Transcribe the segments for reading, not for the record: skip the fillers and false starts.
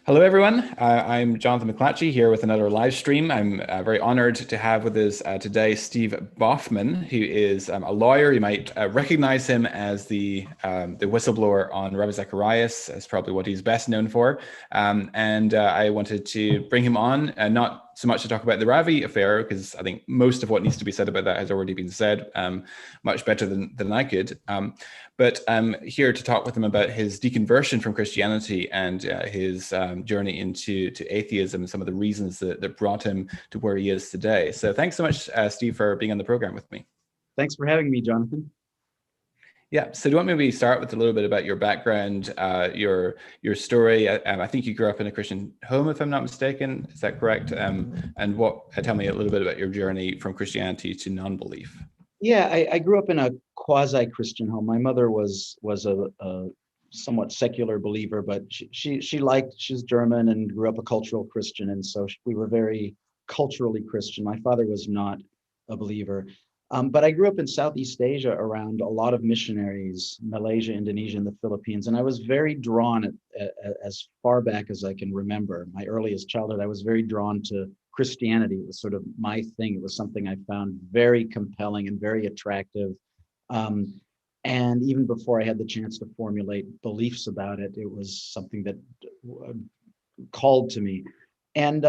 Hello, everyone. I'm Jonathan McClatchy here with another live stream. I'm very honored to have with us today Steve Baughman, who is a lawyer. You might recognize him as the whistleblower on Rabbi Zacharias. That's probably what he's best known for. And I wanted to bring him on, not so much to talk about the Ravi affair, because I think most of what needs to be said about that has already been said, much better than I could. But I'm here to talk with him about his deconversion from Christianity and his journey into atheism and some of the reasons that brought him to where he is today. So thanks so much, Steve, for being on the program with me. Thanks for having me, Jonathan. Yeah. So do you want maybe start with a little bit about your background, your story? I think you grew up in a Christian home, if I'm not mistaken. Is that correct? And tell me a little bit about your journey from Christianity to non-belief. Yeah, I grew up in a quasi-Christian home. My mother was a somewhat secular believer, but she's German and grew up a cultural Christian, and so we were very culturally Christian. My father was not a believer, but I grew up in Southeast Asia around a lot of missionaries, Malaysia, Indonesia, and the Philippines, and I was very drawn as far back as I can remember. My earliest childhood, I was very drawn to Christianity. It was sort of my thing. It was something I found very compelling and very attractive. And even before I had the chance to formulate beliefs about it, it was something that called to me. And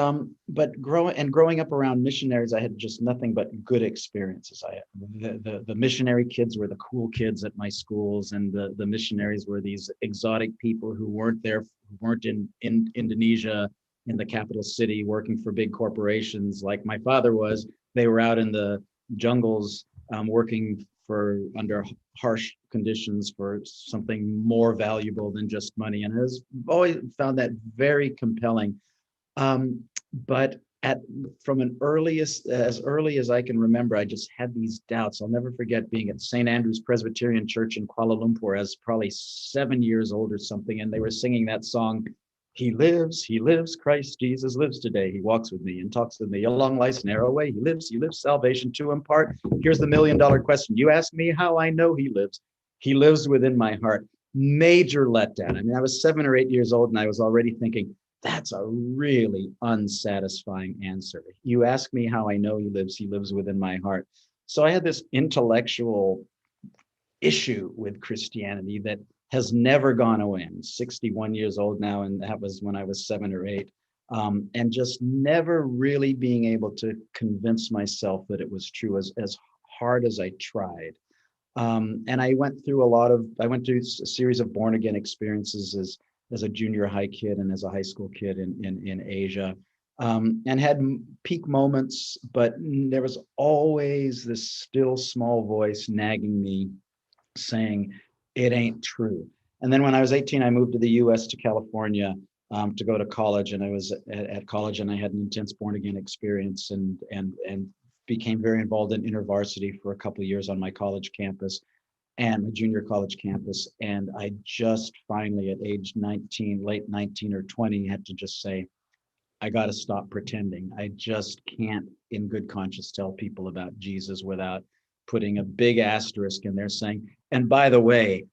but growing up around missionaries, I had just nothing but good experiences. The missionary kids were the cool kids at my schools, and the missionaries were these exotic people who weren't there, who weren't in Indonesia, in the capital city, working for big corporations like my father was. They were out in the jungles, working for under harsh conditions for something more valuable than just money. And I was always found that very compelling. But from as early as I can remember, I just had these doubts. I'll never forget being at St. Andrew's Presbyterian Church in Kuala Lumpur as probably 7 years old or something, and they were singing that song, he lives, Christ Jesus lives today. He walks with me and talks with me along life's narrow way. He lives, salvation to impart. Here's the $1,000,000 question. You ask me how I know he lives. He lives within my heart. Major letdown. I mean, I was 7 or 8 years old and I was already thinking, that's a really unsatisfying answer. You ask me how I know he lives within my heart. So I had this intellectual issue with Christianity that has never gone away. I'm 61 years old now, and that was when I was 7 or 8. And just never really being able to convince myself that it was true as hard as I tried. And I went through a series of born again experiences as a junior high kid and as a high school kid in Asia, and had peak moments, but there was always this still small voice nagging me saying, it ain't true. And then when I was 18, I moved to the US, to California, to go to college. And I was at college and I had an intense born again experience and became very involved in InterVarsity for a couple of years on my college campus and my junior college campus. And I just finally at age 19, late 19 or 20, had to just say, I got to stop pretending. I just can't in good conscience tell people about Jesus without putting a big asterisk in there saying, and by the way,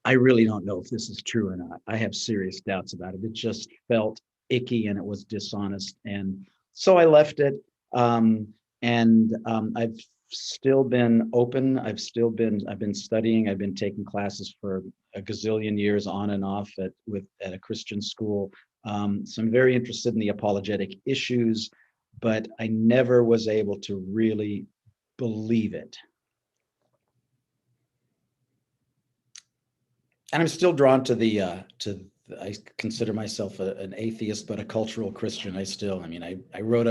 I really don't know if this is true or not. I have serious doubts about it. It just felt icky and it was dishonest. And so I left it. I've still been open. I've been studying. I've been taking classes for a gazillion years on and off at a Christian school. So I'm very interested in the apologetic issues, but I never was able to really believe it. And I'm still drawn to I consider myself an atheist, but a cultural Christian. I wrote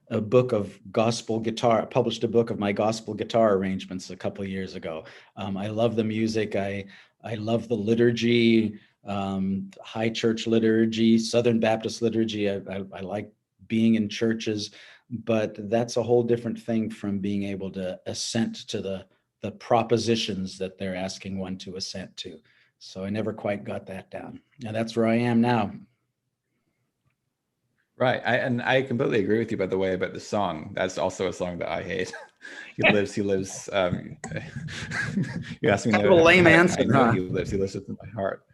a book of gospel guitar, published a book of my gospel guitar arrangements a couple of years ago. I love the music. I love the liturgy, high church liturgy, Southern Baptist liturgy. I like being in churches, but that's a whole different thing from being able to assent to the propositions that they're asking one to assent to. So I never quite got that down. And that's where I am now. Right. I completely agree with you, by the way, about the song. That's also a song that I hate. He lives. You asked me kind of a lame answer, I know he lives within my heart.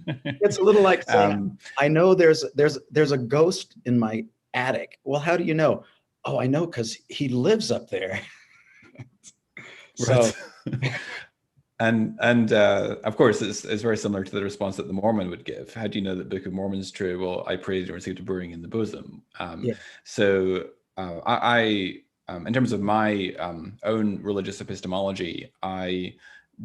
It's a little like saying, um, I know there's a ghost in my attic. Well, how do you know? Oh, I know because he lives up there. So right. And of course, it's very similar to the response that the Mormon would give. How do you know that Book of Mormon is true? Well, I prayed and received a brewing in the bosom. yeah, So in terms of my own religious epistemology, I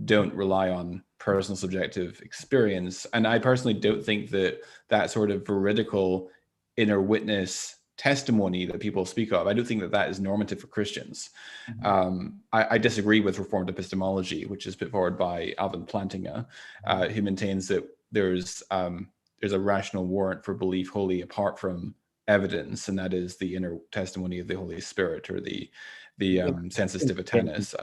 don't rely on personal subjective experience. And I personally don't think that that sort of veridical inner witness testimony that people speak of, I don't think that that is normative for Christians. I disagree with Reformed epistemology, which is put forward by Alvin Plantinga, who maintains that there's a rational warrant for belief wholly apart from evidence, and that is the inner testimony of the Holy Spirit, or the sensus divitatis.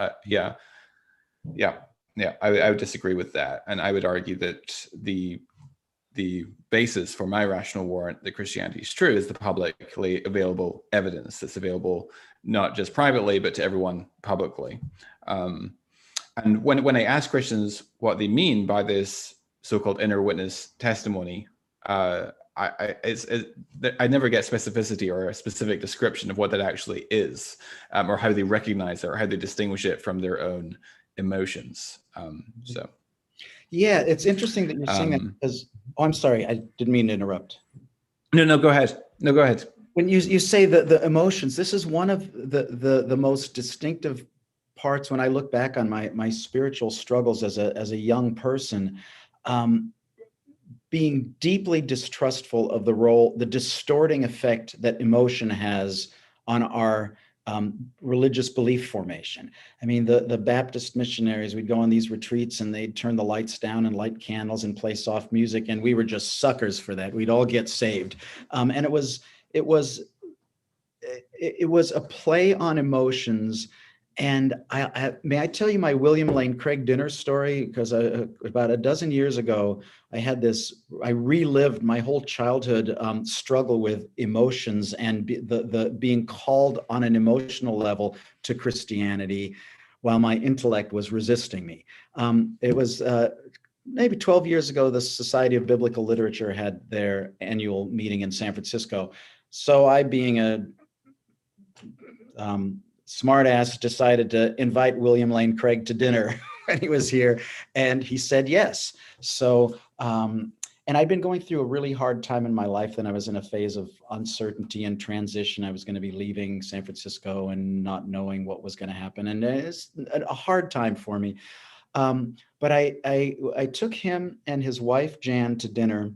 I would disagree with that, and I would argue that the basis for my rational warrant that Christianity is true is the publicly available evidence that's available not just privately but to everyone publicly. And when I ask Christians what they mean by this so-called inner witness testimony, I never get specificity or a specific description of what that actually is, or how they recognize it, or how they distinguish it from their own emotions. Yeah, it's interesting that you're saying that because, oh, I'm sorry, I didn't mean to interrupt. No, go ahead. No, go ahead. When you say the emotions, this is one of the most distinctive parts when I look back on my spiritual struggles as a young person, being deeply distrustful of the distorting effect that emotion has on our religious belief formation. I mean, the Baptist missionaries, we'd go on these retreats and they'd turn the lights down and light candles and play soft music, and we were just suckers for that. We'd all get saved, and it was a play on emotions. And may I tell you my William Lane Craig dinner story? Because about a dozen years ago, I relived my whole childhood struggle with emotions and the being called on an emotional level to Christianity while my intellect was resisting me. It was maybe 12 years ago, the Society of Biblical Literature had their annual meeting in San Francisco. So I, being a smartass, decided to invite William Lane Craig to dinner when he was here, and he said yes. So, and I'd been going through a really hard time in my life. Then I was in a phase of uncertainty and transition. I was going to be leaving San Francisco and not knowing what was going to happen, and it's a hard time for me. But I took him and his wife Jan to dinner,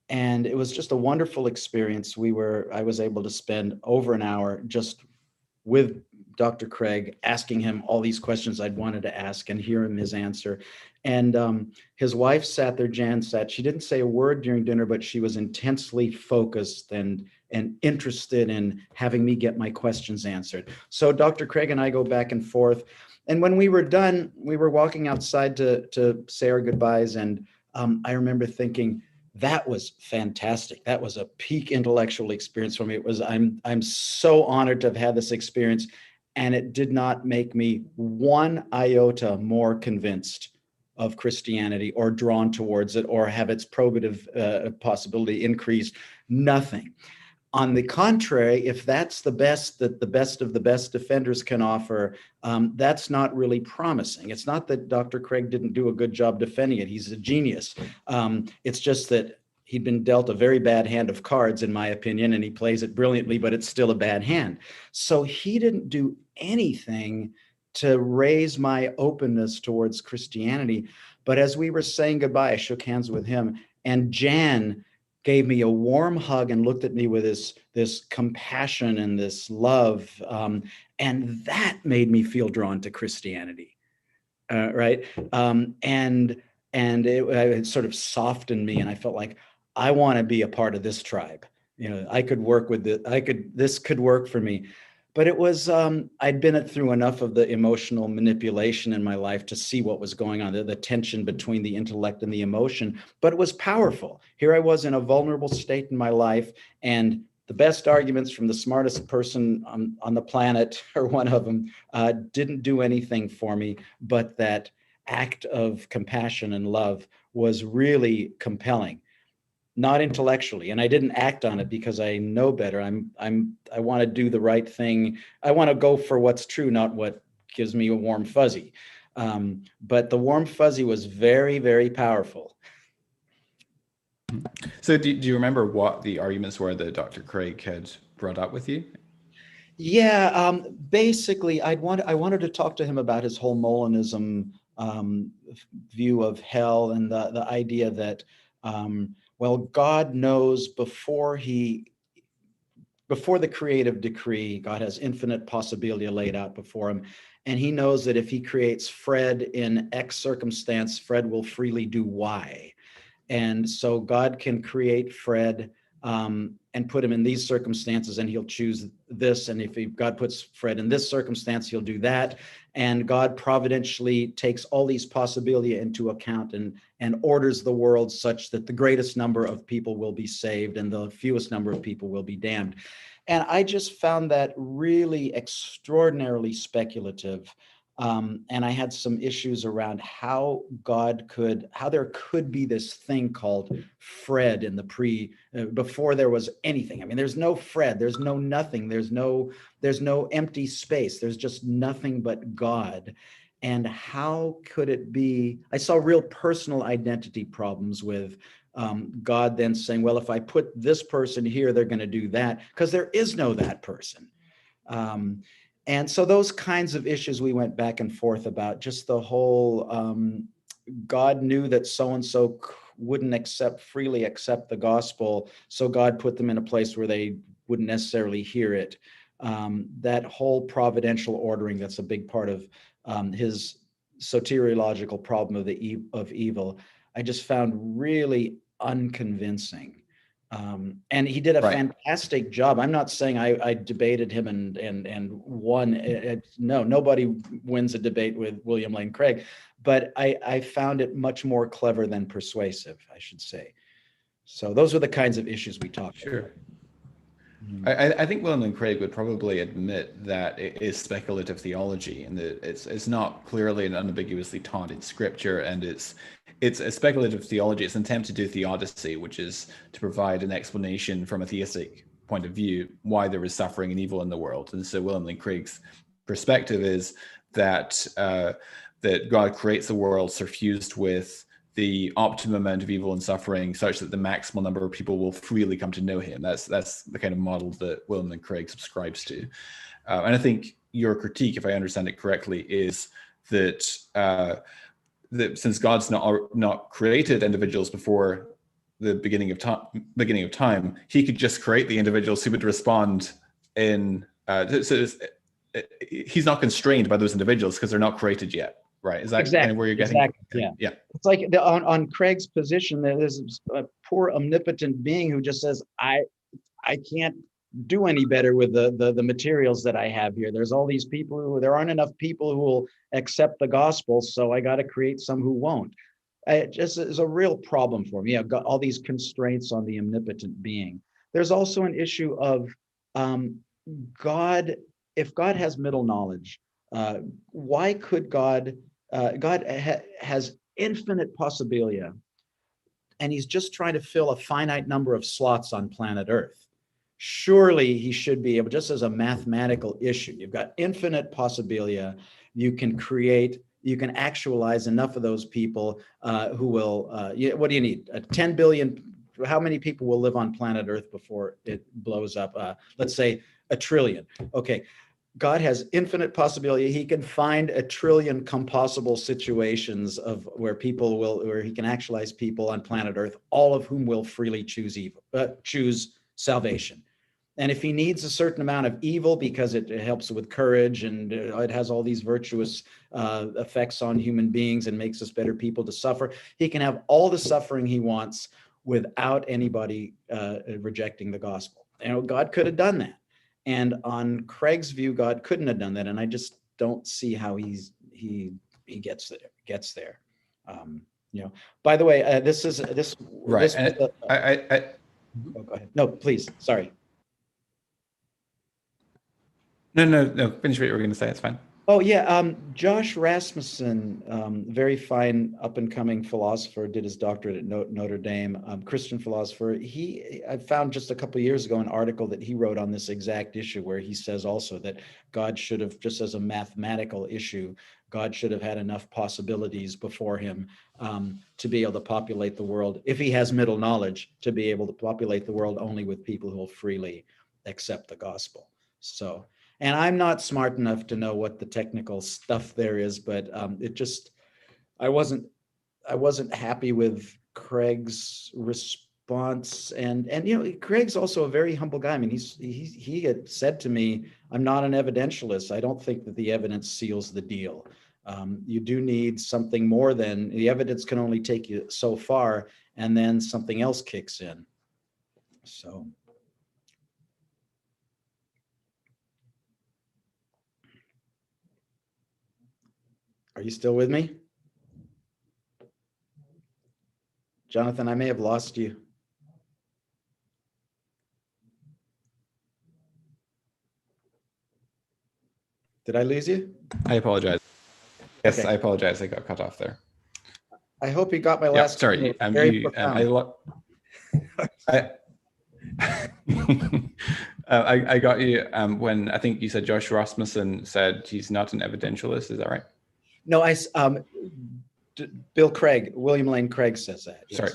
and it was just a wonderful experience. I was able to spend over an hour just with Dr. Craig, asking him all these questions I'd wanted to ask and hear his answer. And his wife sat there, Jan sat. She didn't say a word during dinner, but she was intensely focused and interested in having me get my questions answered. So Dr. Craig and I go back and forth. And when we were done, we were walking outside to say our goodbyes. And I remember thinking, that was fantastic. That was a peak intellectual experience for me. I'm so honored to have had this experience, and it did not make me one iota more convinced of Christianity or drawn towards it or have its probative possibility increased. Nothing. On the contrary, if that's the best that the best of the best defenders can offer, that's not really promising. It's not that Dr. Craig didn't do a good job defending it. He's a genius. It's just that he'd been dealt a very bad hand of cards, in my opinion, and he plays it brilliantly, but it's still a bad hand. So he didn't do anything to raise my openness towards Christianity. But as we were saying goodbye, I shook hands with him, and Jan gave me a warm hug and looked at me with this compassion and this love. And that made me feel drawn to Christianity, right? And it sort of softened me, and I felt like, I want to be a part of this tribe. I could work with it. This could work for me. But it was, I'd been through enough of the emotional manipulation in my life to see what was going on, the tension between the intellect and the emotion, but it was powerful. Here I was in a vulnerable state in my life, and the best arguments from the smartest person on the planet, or one of them, didn't do anything for me, but that act of compassion and love was really compelling, not intellectually. And I didn't act on it because I know better. I want to do the right thing. I want to go for what's true, not what gives me a warm fuzzy. But the warm fuzzy was very, very powerful. So do you remember what the arguments were that Dr. Craig had brought up with you? Yeah, basically, I wanted to talk to him about his whole Molinism view of hell, and the idea that, well, God knows before the creative decree, God has infinite possibility laid out before him. And he knows that if he creates Fred in X circumstance, Fred will freely do Y. And so God can create Fred and put him in these circumstances, and he'll choose this. And if God puts Fred in this circumstance, he'll do that. And God providentially takes all these possibilities into account and orders the world such that the greatest number of people will be saved and the fewest number of people will be damned. And I just found that really extraordinarily speculative. And I had some issues around how there could be this thing called Fred in the before there was anything. I mean, there's no Fred, there's no nothing, there's no empty space, there's just nothing but God. And how could it be? I saw real personal identity problems with God then saying, well, if I put this person here, they're going to do that, because there is no that person. And so those kinds of issues we went back and forth about, just the whole God knew that so-and-so wouldn't freely accept the gospel, so God put them in a place where they wouldn't necessarily hear it. That whole providential ordering, that's a big part of his soteriological problem of evil, I just found really unconvincing. And he did a fantastic job. I'm not saying I debated him and won. No, nobody wins a debate with William Lane Craig, but I found it much more clever than persuasive, I should say. So those are the kinds of issues we talked about. I think William Lane Craig would probably admit that it is speculative theology, and that it's not clearly and unambiguously taught in Scripture, and it's a speculative theology. It's an attempt to do theodicy, which is to provide an explanation from a theistic point of view why there is suffering and evil in the world. And so William Lane Craig's perspective is that that God creates the world suffused with the optimum amount of evil and suffering, such that the maximal number of people will freely come to know him. That's the kind of model that William Lane Craig subscribes to. And I think your critique, if I understand it correctly, is that that since God's not created individuals before the beginning of time, he could just create the individuals who would respond in. He's not constrained by those individuals because they're not created yet. Right. Is that exactly kind of where you're getting? Exactly. Yeah. It's like on Craig's position, there's a poor omnipotent being who just says, I can't do any better with the materials that I have here. There's all these people there aren't enough people who will accept the gospel, so I got to create some who won't. It just is a real problem for me. I've got all these constraints on the omnipotent being. There's also an issue of God. If God has middle knowledge, why could God has infinite possibilia, and he's just trying to fill a finite number of slots on planet Earth. Surely he should be able, just as a mathematical issue, you've got infinite possibilia, you can actualize enough of those people who will, what do you need? 10 billion, how many people will live on planet Earth before it blows up? Let's say 1 trillion. Okay. God has infinite possibility. He can find 1 trillion compossible situations of where he can actualize people on planet Earth, all of whom will freely choose salvation. And if he needs a certain amount of evil because it helps with courage and it has all these virtuous effects on human beings and makes us better people to suffer, he can have all the suffering he wants without anybody rejecting the gospel. God could have done that. And on Craig's view, God couldn't have done that, and I just don't see how he gets there. By the way, this right. This oh, go ahead. No, please. Sorry. No. Finish what you were going to say. It's fine. Oh yeah, Josh Rasmussen, very fine up and coming philosopher, did his doctorate at Notre Dame, Christian philosopher. I found just a couple of years ago an article that he wrote on this exact issue, where he says also that God should have, just as a mathematical issue, God should have had enough possibilities before him to be able to populate the world, if he has middle knowledge, to be able to populate the world only with people who will freely accept the gospel. So. And I'm not smart enough to know what the technical stuff there is, but it just I wasn't happy with Craig's response, and Craig's also a very humble guy. I mean, he had said to me, "I'm not an evidentialist. I don't think that the evidence seals the deal. You do need something more than the evidence can only take you so far, and then something else kicks in." So. Are you still with me? Jonathan, I may have lost you. Did I lose you? I apologize. Yes, Okay. I apologize. I got cut off there. I hope you got my Yeah, last sorry. comment. Very profound. I got you when I think you said Josh Rasmussen said he's not an evidentialist. Is that right? No, Bill Craig, William Lane Craig says that. Yes. Sorry.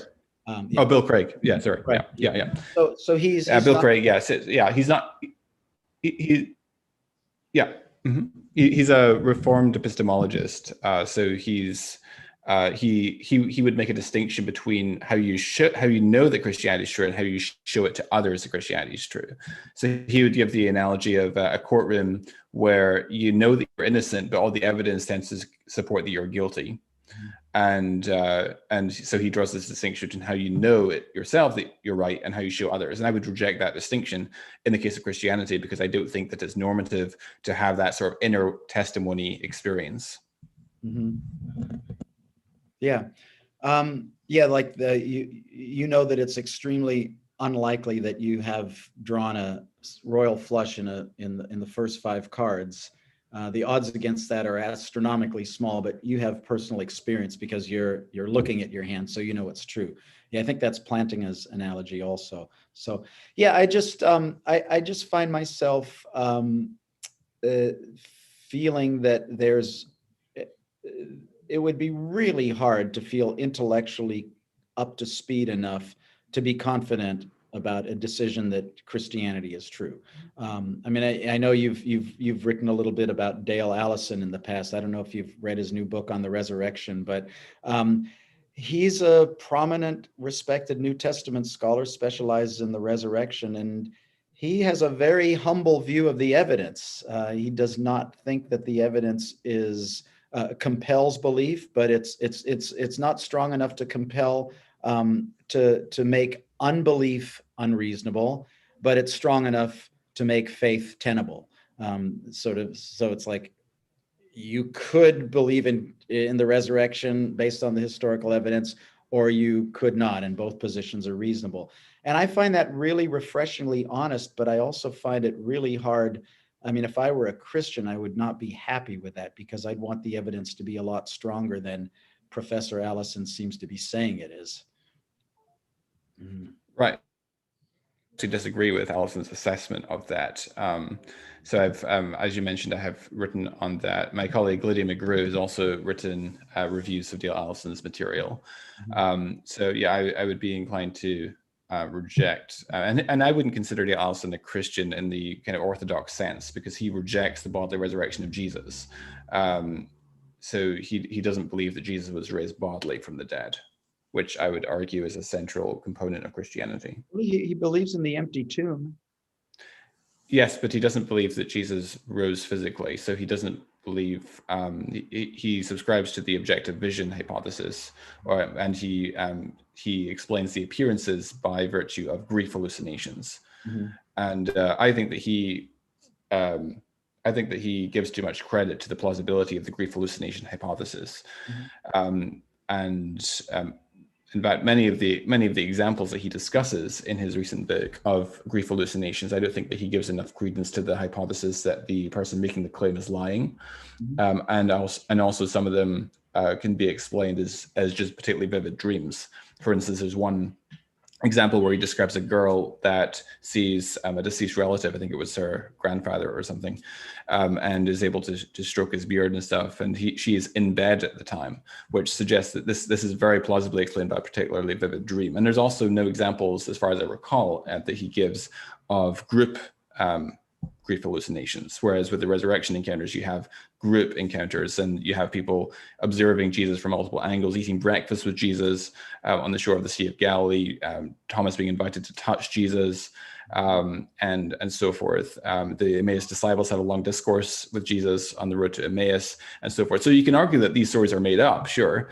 Yeah. Oh, Bill Craig. Yeah, sorry. Right. Yeah. So he's Bill not, Craig. Yes. Yeah. He's not. Yeah. Mm-hmm. He's a reformed epistemologist. So he would make a distinction between how you know that Christianity is true and how you show it to others that Christianity is true. So he would give the analogy of a courtroom where you know that you're innocent, but all the evidence tends to support that you're guilty. And so he draws this distinction between how you know it yourself that you're right and how you show others. And I would reject that distinction in the case of Christianity, because I don't think that it's normative to have that sort of inner testimony experience. Mm-hmm. Yeah. Like you know that it's extremely unlikely that you have drawn a royal flush in the first 5 cards. The odds against that are astronomically small, but you have personal experience because you're looking at your hand, so you know it's true. Yeah, I think that's Plantinga's analogy also. So yeah, I just find myself feeling that it would be really hard to feel intellectually up to speed enough to be confident about a decision that Christianity is true. I mean, I know you've written a little bit about Dale Allison in the past. I don't know if you've read his new book on the resurrection, but he's a prominent, respected New Testament scholar, specializes in the resurrection, and he has a very humble view of the evidence. He does not think that the evidence compels belief, but it's not strong enough to compel to make unbelief unreasonable, but it's strong enough to make faith tenable. So it's like you could believe in the resurrection based on the historical evidence, or you could not, and both positions are reasonable. And I find that really refreshingly honest, but I also find it really hard. I mean, if I were a Christian, I would not be happy with that, because I'd want the evidence to be a lot stronger than Professor Allison seems to be saying it is. Right. To disagree with Allison's assessment of that. So I've, as you mentioned, I have written on that. My colleague Lydia McGrew has also written reviews of Dale Allison's material. So yeah, I would be inclined to reject, and I wouldn't consider Dale Allison a Christian in the kind of orthodox sense, because he rejects the bodily resurrection of Jesus. So he doesn't believe that Jesus was raised bodily from the dead, which I would argue is a central component of Christianity. He believes in the empty tomb. Yes, but he doesn't believe that Jesus rose physically. So he doesn't believe, he subscribes to the objective vision hypothesis, and he explains the appearances by virtue of grief hallucinations. And I think that he gives too much credit to the plausibility of the grief hallucination hypothesis. In fact, many of the examples that he discusses in his recent book of grief hallucinations, I don't think that he gives enough credence to the hypothesis that the person making the claim is lying, and also some of them can be explained as just particularly vivid dreams. For instance, there's one example where he describes a girl that sees a deceased relative, I think it was her grandfather or something, and is able to stroke his beard and stuff. And she is in bed at the time, which suggests that this is very plausibly explained by a particularly vivid dream. And there's also no examples, as far as I recall, that he gives of group grief hallucinations. Whereas with the resurrection encounters, you have group encounters, and you have people observing Jesus from multiple angles, eating breakfast with Jesus on the shore of the Sea of Galilee, Thomas being invited to touch Jesus, and so forth. The Emmaus disciples have a long discourse with Jesus on the road to Emmaus, and so forth. So you can argue that these stories are made up, sure,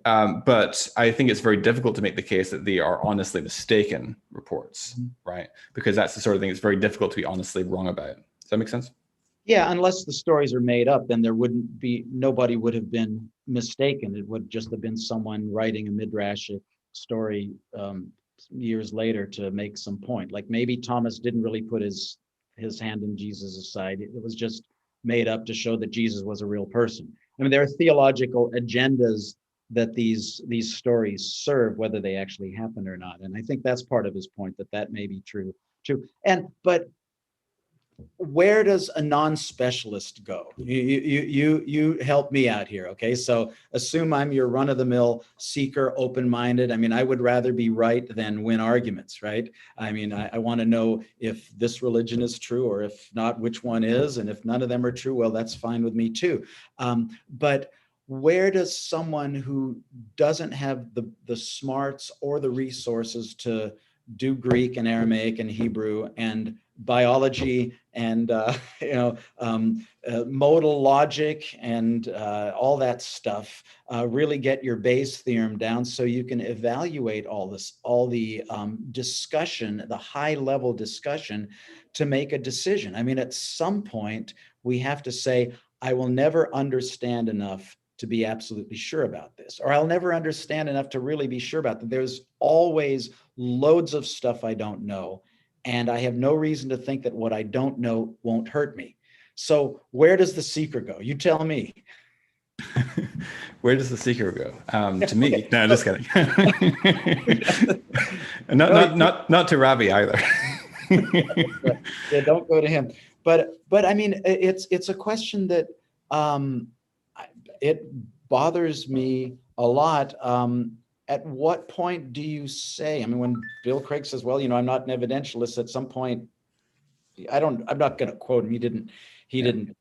but I think it's very difficult to make the case that they are honestly mistaken reports, right? Because that's the sort of thing that's very difficult to be honestly wrong about. Does that make sense? Yeah, unless the stories are made up, then nobody would have been mistaken. It would just have been someone writing a midrashic story years later to make some point. Like maybe Thomas didn't really put his hand in Jesus' side. It was just made up to show that Jesus was a real person. I mean, there are theological agendas that these stories serve, whether they actually happen or not. And I think that's part of his point, that may be true. But where does a non-specialist go? You help me out here, okay? So assume I'm your run-of-the-mill seeker, open-minded. I mean, I would rather be right than win arguments, right? I mean, I want to know if this religion is true, or if not, which one is, and if none of them are true, well, that's fine with me too. But where does someone who doesn't have the smarts or the resources to do Greek and Aramaic and Hebrew and biology and modal logic and all that stuff, really get your Bayes theorem down so you can evaluate all the discussion, the high level discussion, to make a decision? I mean, at some point we have to say, I will never understand enough to be absolutely sure about this, or I'll never understand enough to really be sure about that. There's always loads of stuff I don't know, and I have no reason to think that what I don't know won't hurt me. So where does the seeker go? You tell me. Where does the seeker go? To me, no, just kidding. not to Ravi either. Yeah, don't go to him. But I mean, it's a question that it bothers me a lot. At what point do you say, I mean, when Bill Craig says, well, I'm not an evidentialist, at some point, I'm not going to quote him. He didn't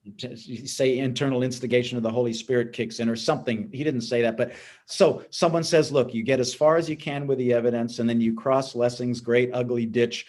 say internal instigation of the Holy Spirit kicks in or something. He didn't say that. But so someone says, look, you get as far as you can with the evidence, and then you cross Lessing's great ugly ditch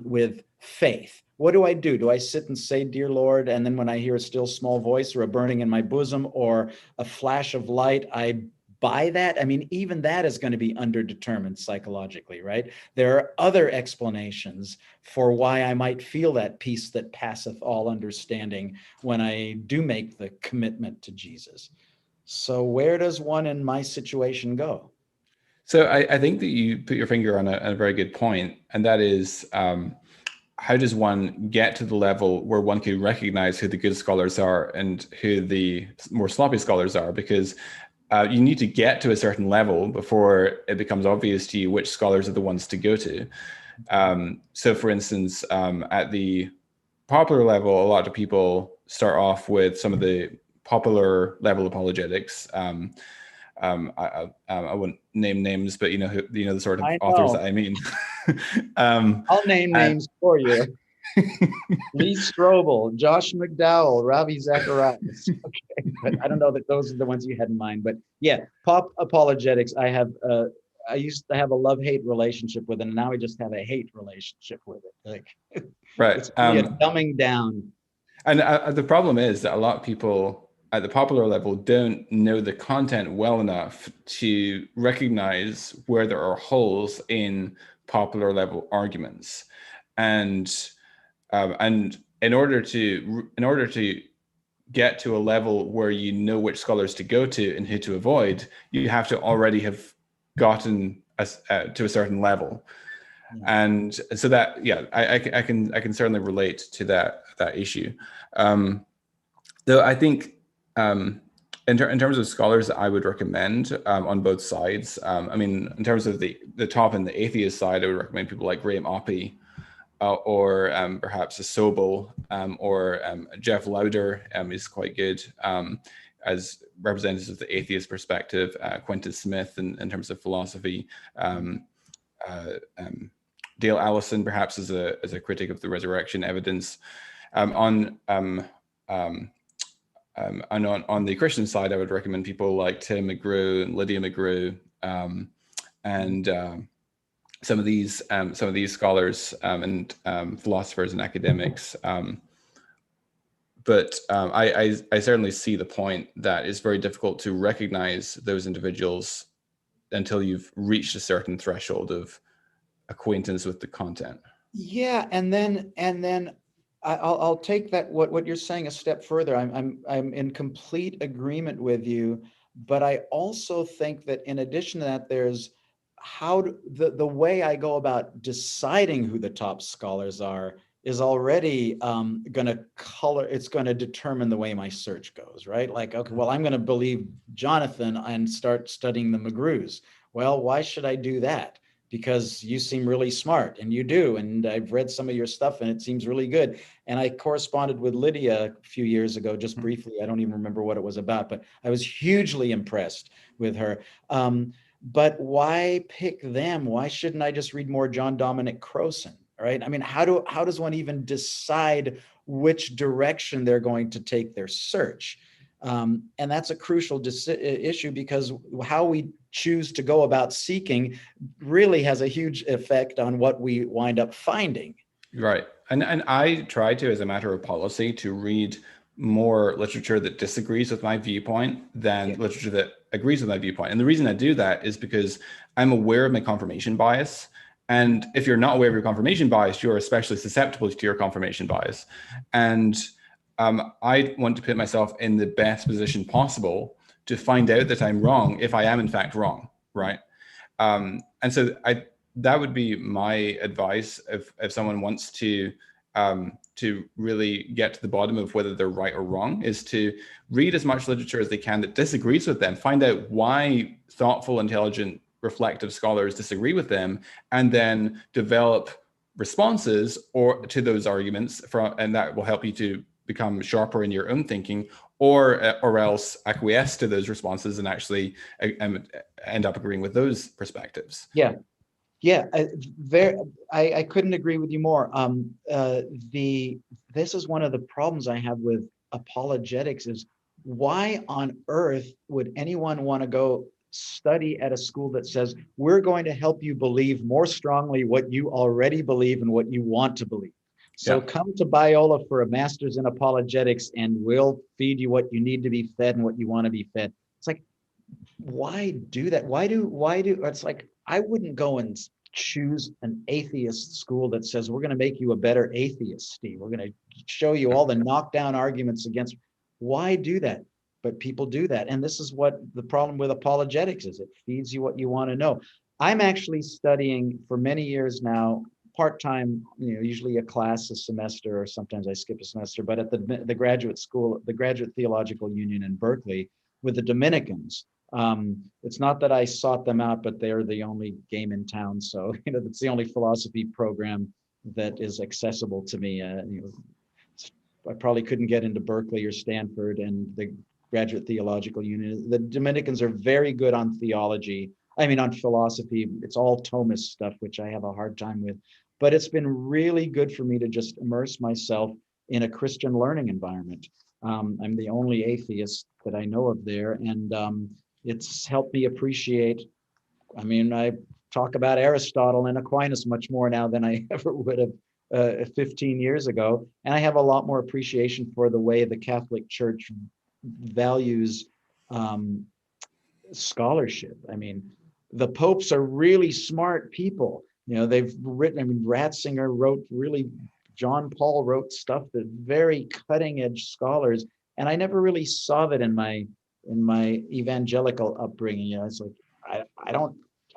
with faith. What do? Do I sit and say, dear Lord, and then when I hear a still small voice or a burning in my bosom or a flash of light, I buy that? I mean, even that is going to be underdetermined psychologically, right? There are other explanations for why I might feel that peace that passeth all understanding when I do make the commitment to Jesus. So where does one in my situation go? So I think that you put your finger on a very good point, and that is, how does one get to the level where one can recognize who the good scholars are and who the more sloppy scholars are? Because you need to get to a certain level before it becomes obvious to you which scholars are the ones to go to. So for instance, at the popular level, a lot of people start off with some of the popular level apologetics. I won't name names, but you know the sort of authors that I mean. I'll name names for you. Lee Strobel, Josh McDowell, Ravi Zacharias. Okay, but I don't know that those are the ones you had in mind. But yeah, pop apologetics. I used to have a love-hate relationship with it, and now I just have a hate relationship with it. Like, right, it's really a dumbing down. And the problem is that a lot of people at the popular level don't know the content well enough to recognize where there are holes in popular level arguments, and in order to get to a level where you know which scholars to go to and who to avoid, you have to already have gotten to a certain level. And so that, I can certainly relate to that issue. Though I think in terms of scholars that I would recommend on both sides, I mean, in terms of the top and the atheist side, I would recommend people like Graham Oppy, or perhaps a Sobel, or Jeff Lauder is quite good as representatives of the atheist perspective. Quentin Smith in terms of philosophy. Dale Allison, perhaps as a critic of the resurrection evidence. On the Christian side, I would recommend people like Tim McGrew and Lydia McGrew, and some of these scholars and philosophers and academics. But I certainly see the point that it's very difficult to recognize those individuals until you've reached a certain threshold of acquaintance with the content. Yeah, and then I'll take that what you're saying a step further. I'm in complete agreement with you, but I also think that in addition to that, there's the way I go about deciding who the top scholars are is already going to determine the way my search goes, right? Like, okay, well, I'm going to believe Jonathan and start studying the McGrews. Well, why should I do that? Because you seem really smart, and you do. And I've read some of your stuff and it seems really good. And I corresponded with Lydia a few years ago, just briefly. I don't even remember what it was about, but I was hugely impressed with her. But why pick them? Why shouldn't I just read more John Dominic Crowson? Right? I mean, how does one even decide which direction they're going to take their search? And that's a crucial issue, because how we choose to go about seeking really has a huge effect on what we wind up finding. Right. And I try to, as a matter of policy, to read more literature that disagrees with my viewpoint than literature that agrees with my viewpoint. And the reason I do that is because I'm aware of my confirmation bias. And if you're not aware of your confirmation bias, you're especially susceptible to your confirmation bias. And I want to put myself in the best position possible to find out that I'm wrong if I am in fact wrong, right? And so that would be my advice if someone wants to really get to the bottom of whether they're right or wrong, is to read as much literature as they can that disagrees with them, find out why thoughtful, intelligent, reflective scholars disagree with them, and then develop responses to those arguments, and that will help you to become sharper in your own thinking, or else acquiesce to those responses and actually end up agreeing with those perspectives. Yeah, I couldn't agree with you more. This is one of the problems I have with apologetics is, why on earth would anyone want to go study at a school that says, we're going to help you believe more strongly what you already believe and what you want to believe? So come to Biola for a master's in apologetics and we'll feed you what you need to be fed and what you want to be fed. It's like, why do that? Why do it's like, I wouldn't go and choose an atheist school that says, we're going to make you a better atheist, Steve. We're going to show you all the knockdown arguments against. Why do that? But people do that. And this is what the problem with apologetics is. It feeds you what you want to know. I'm actually studying for many years now, part-time, usually a class a semester, or sometimes I skip a semester, but at the graduate school, the Graduate Theological Union in Berkeley, with the Dominicans. It's not that I sought them out, but they're the only game in town. So, that's the only philosophy program that is accessible to me. I probably couldn't get into Berkeley or Stanford and the Graduate Theological Union. The Dominicans are very good on theology. I mean, on philosophy. It's all Thomist stuff, which I have a hard time with. But it's been really good for me to just immerse myself in a Christian learning environment. I'm the only atheist that I know of there. And it's helped me appreciate, I talk about Aristotle and Aquinas much more now than I ever would have 15 years ago. And I have a lot more appreciation for the way the Catholic Church values scholarship. I mean, the popes are really smart people. They've written, Ratzinger wrote John Paul wrote stuff that very cutting edge scholars. And I never really saw that in my evangelical upbringing. It's like,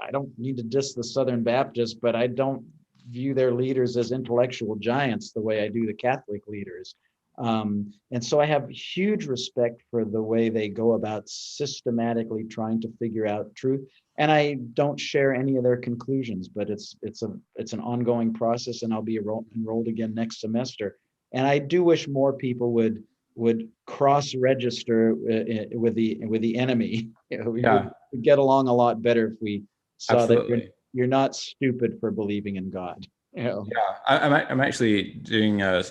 I don't need to diss the Southern Baptists, but I don't view their leaders as intellectual giants the way I do the Catholic leaders. And so I have huge respect for the way they go about systematically trying to figure out truth. And I don't share any of their conclusions, but it's an ongoing process, and I'll be enrolled again next semester. And I do wish more people would cross-register with the enemy. We Yeah, would get along a lot better if we saw that absolutely. you're not stupid for believing in God. Yeah, I'm actually doing a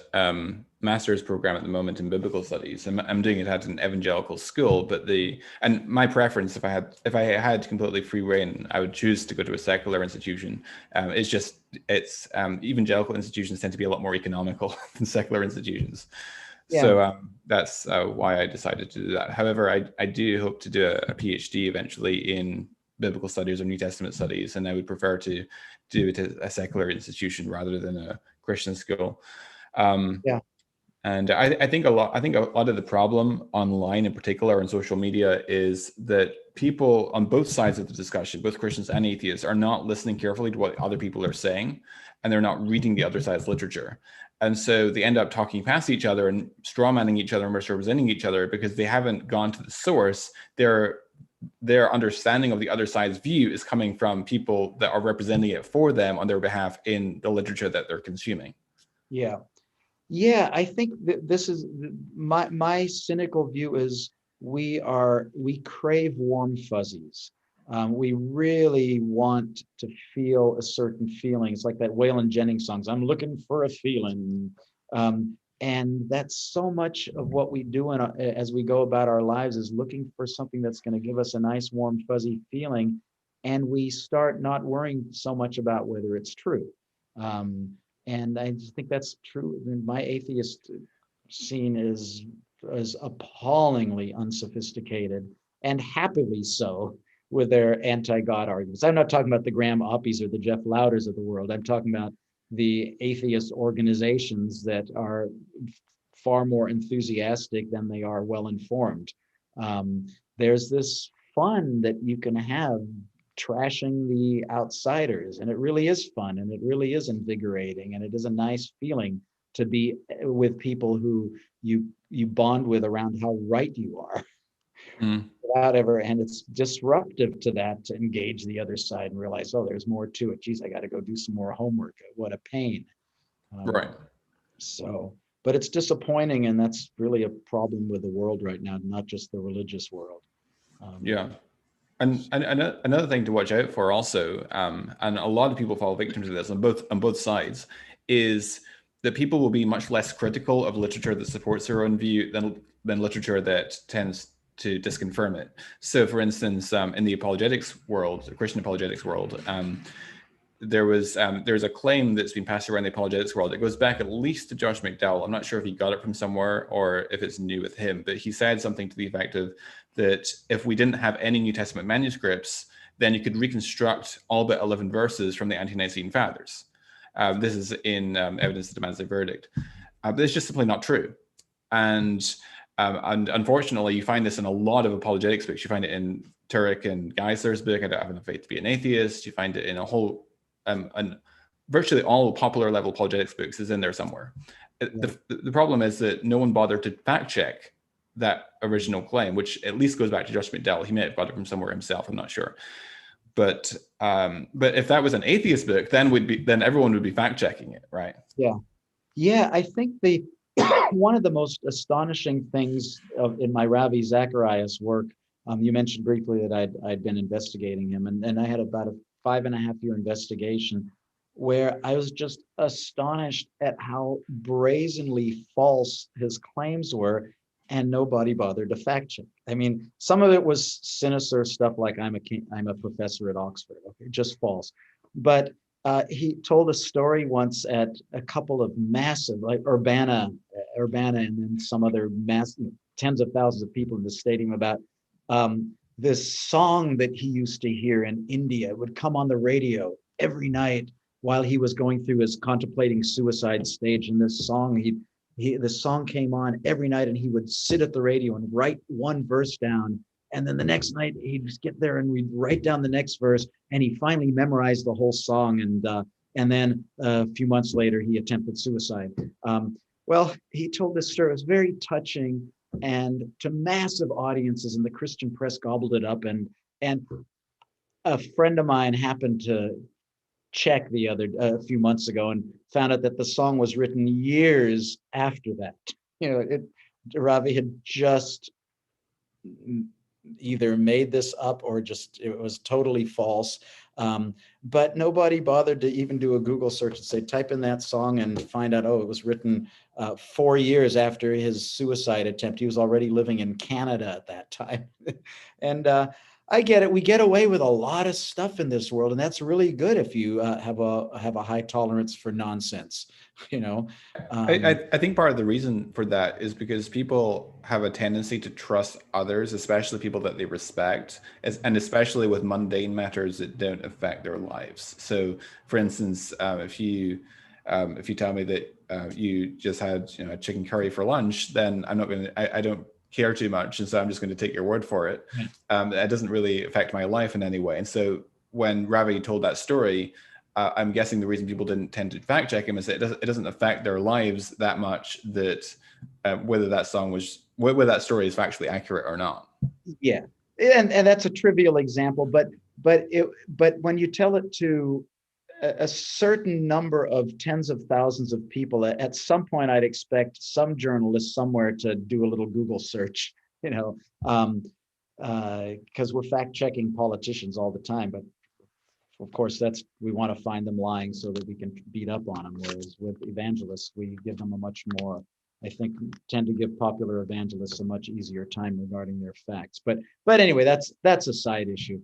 master's program at the moment in biblical studies. I'm doing it at an evangelical school, but my preference, if I had completely free reign, I would choose to go to a secular institution. It's evangelical institutions tend to be a lot more economical than secular institutions. Yeah. So that's why I decided to do that. However, I do hope to do a PhD eventually in biblical studies or New Testament studies, and I would prefer to do it at a secular institution rather than a Christian school. Yeah. And I think a lot of the problem online, in particular on social media, is that people on both sides of the discussion, both Christians and atheists, are not listening carefully to what other people are saying, and they're not reading the other side's literature. And so they end up talking past each other and strawmanning each other and misrepresenting each other because they haven't gone to the source. Their understanding of the other side's view is coming from people that are representing it for them on their behalf in the literature that they're consuming. Yeah. Yeah, I think that this is my cynical view is we crave warm fuzzies. We really want to feel a certain feeling. It's like that Waylon Jennings songs, I'm looking for a feeling. And that's so much of what we do as we go about our lives, is looking for something that's going to give us a nice, warm, fuzzy feeling. And we start not worrying so much about whether it's true. And I just think that's true. My atheist scene is appallingly unsophisticated, and happily so, with their anti-God arguments. I'm not talking about the Graham Oppies or the Jeff Louders of the world. I'm talking about the atheist organizations that are far more enthusiastic than they are well-informed. There's this fun that you can have trashing the outsiders, and it really is fun, and it really is invigorating, and it is a nice feeling to be with people who you bond with around how right you are. Without ever, and it's disruptive to that to engage the other side and realize, oh, there's more to it. Geez, I got to go do some more homework. What a pain. Right. So, but it's disappointing, and that's really a problem with the world right now, not just the religious world. Yeah. And another thing to watch out for also, and a lot of people fall victim to this on both sides, is that people will be much less critical of literature that supports their own view than literature that tends to disconfirm it. So, for instance, in the apologetics world, the Christian apologetics world, there's a claim that's been passed around the apologetics world. It goes back at least to Josh McDowell. I'm not sure if he got it from somewhere or if it's new with him, but he said something to the effect of that if we didn't have any New Testament manuscripts, then you could reconstruct all but 11 verses from the Ante-Nicene Fathers. This is in Evidence That Demands a Verdict. But it's just simply not true. And unfortunately, you find this in a lot of apologetics books. You find it in Turek and Geisler's book, I Don't Have Enough Faith to Be an Atheist. You find it in a whole, virtually all popular level apologetics books is in there somewhere. Yeah. The problem is that no one bothered to fact check that original claim, which at least goes back to Josh McDowell. He may have got it from somewhere himself, I'm not sure. But if that was an atheist book, then everyone would be fact checking it, right? Yeah. I think one of the most astonishing things in my Ravi Zacharias work, you mentioned briefly that I'd been investigating him, and I had about a 5.5-year investigation where I was just astonished at how brazenly false his claims were, and nobody bothered to fact check. I mean, some of it was sinister stuff like I'm a professor at Oxford, okay, just false. But he told a story once at a couple of massive, like Urbana, and then some other massive, tens of thousands of people in the stadium, about this song that he used to hear in India. It would come on the radio every night while he was going through his contemplating suicide stage. And this song, the song came on every night, and he would sit at the radio and write one verse down And then the next night he'd just get there and we'd write down the next verse, and he finally memorized the whole song. And then a few months later, he attempted suicide. Well, he told this story. It was very touching, and to massive audiences, and the Christian press gobbled it up. And a friend of mine happened to check a few months ago and found out that the song was written years after that. Ravi had just either made this up or just it was totally false. But nobody bothered to even do a Google search and say, type in that song and find out, oh, it was written 4 years after his suicide attempt. He was already living in Canada at that time. And I get it. We get away with a lot of stuff in this world, and that's really good if you have a high tolerance for nonsense. I think part of the reason for that is because people have a tendency to trust others, especially people that they respect, and especially with mundane matters that don't affect their lives. So, for instance, if you tell me that you just had a chicken curry for lunch, then I'm not going to. I don't care too much, and so I'm just going to take your word for it. That doesn't really affect my life in any way. And so when Ravi told that story, I'm guessing the reason people didn't tend to fact check him is that it doesn't affect their lives that much that whether that story is factually accurate or not. Yeah, and that's a trivial example, but when you tell it to a certain number of tens of thousands of people, at some point I'd expect some journalist somewhere to do a little Google search, because we're fact checking politicians all the time, but of course we want to find them lying so that we can beat up on them. Whereas with evangelists, we give them a much more, I think, tend to give popular evangelists a much easier time regarding their facts. But anyway, that's a side issue.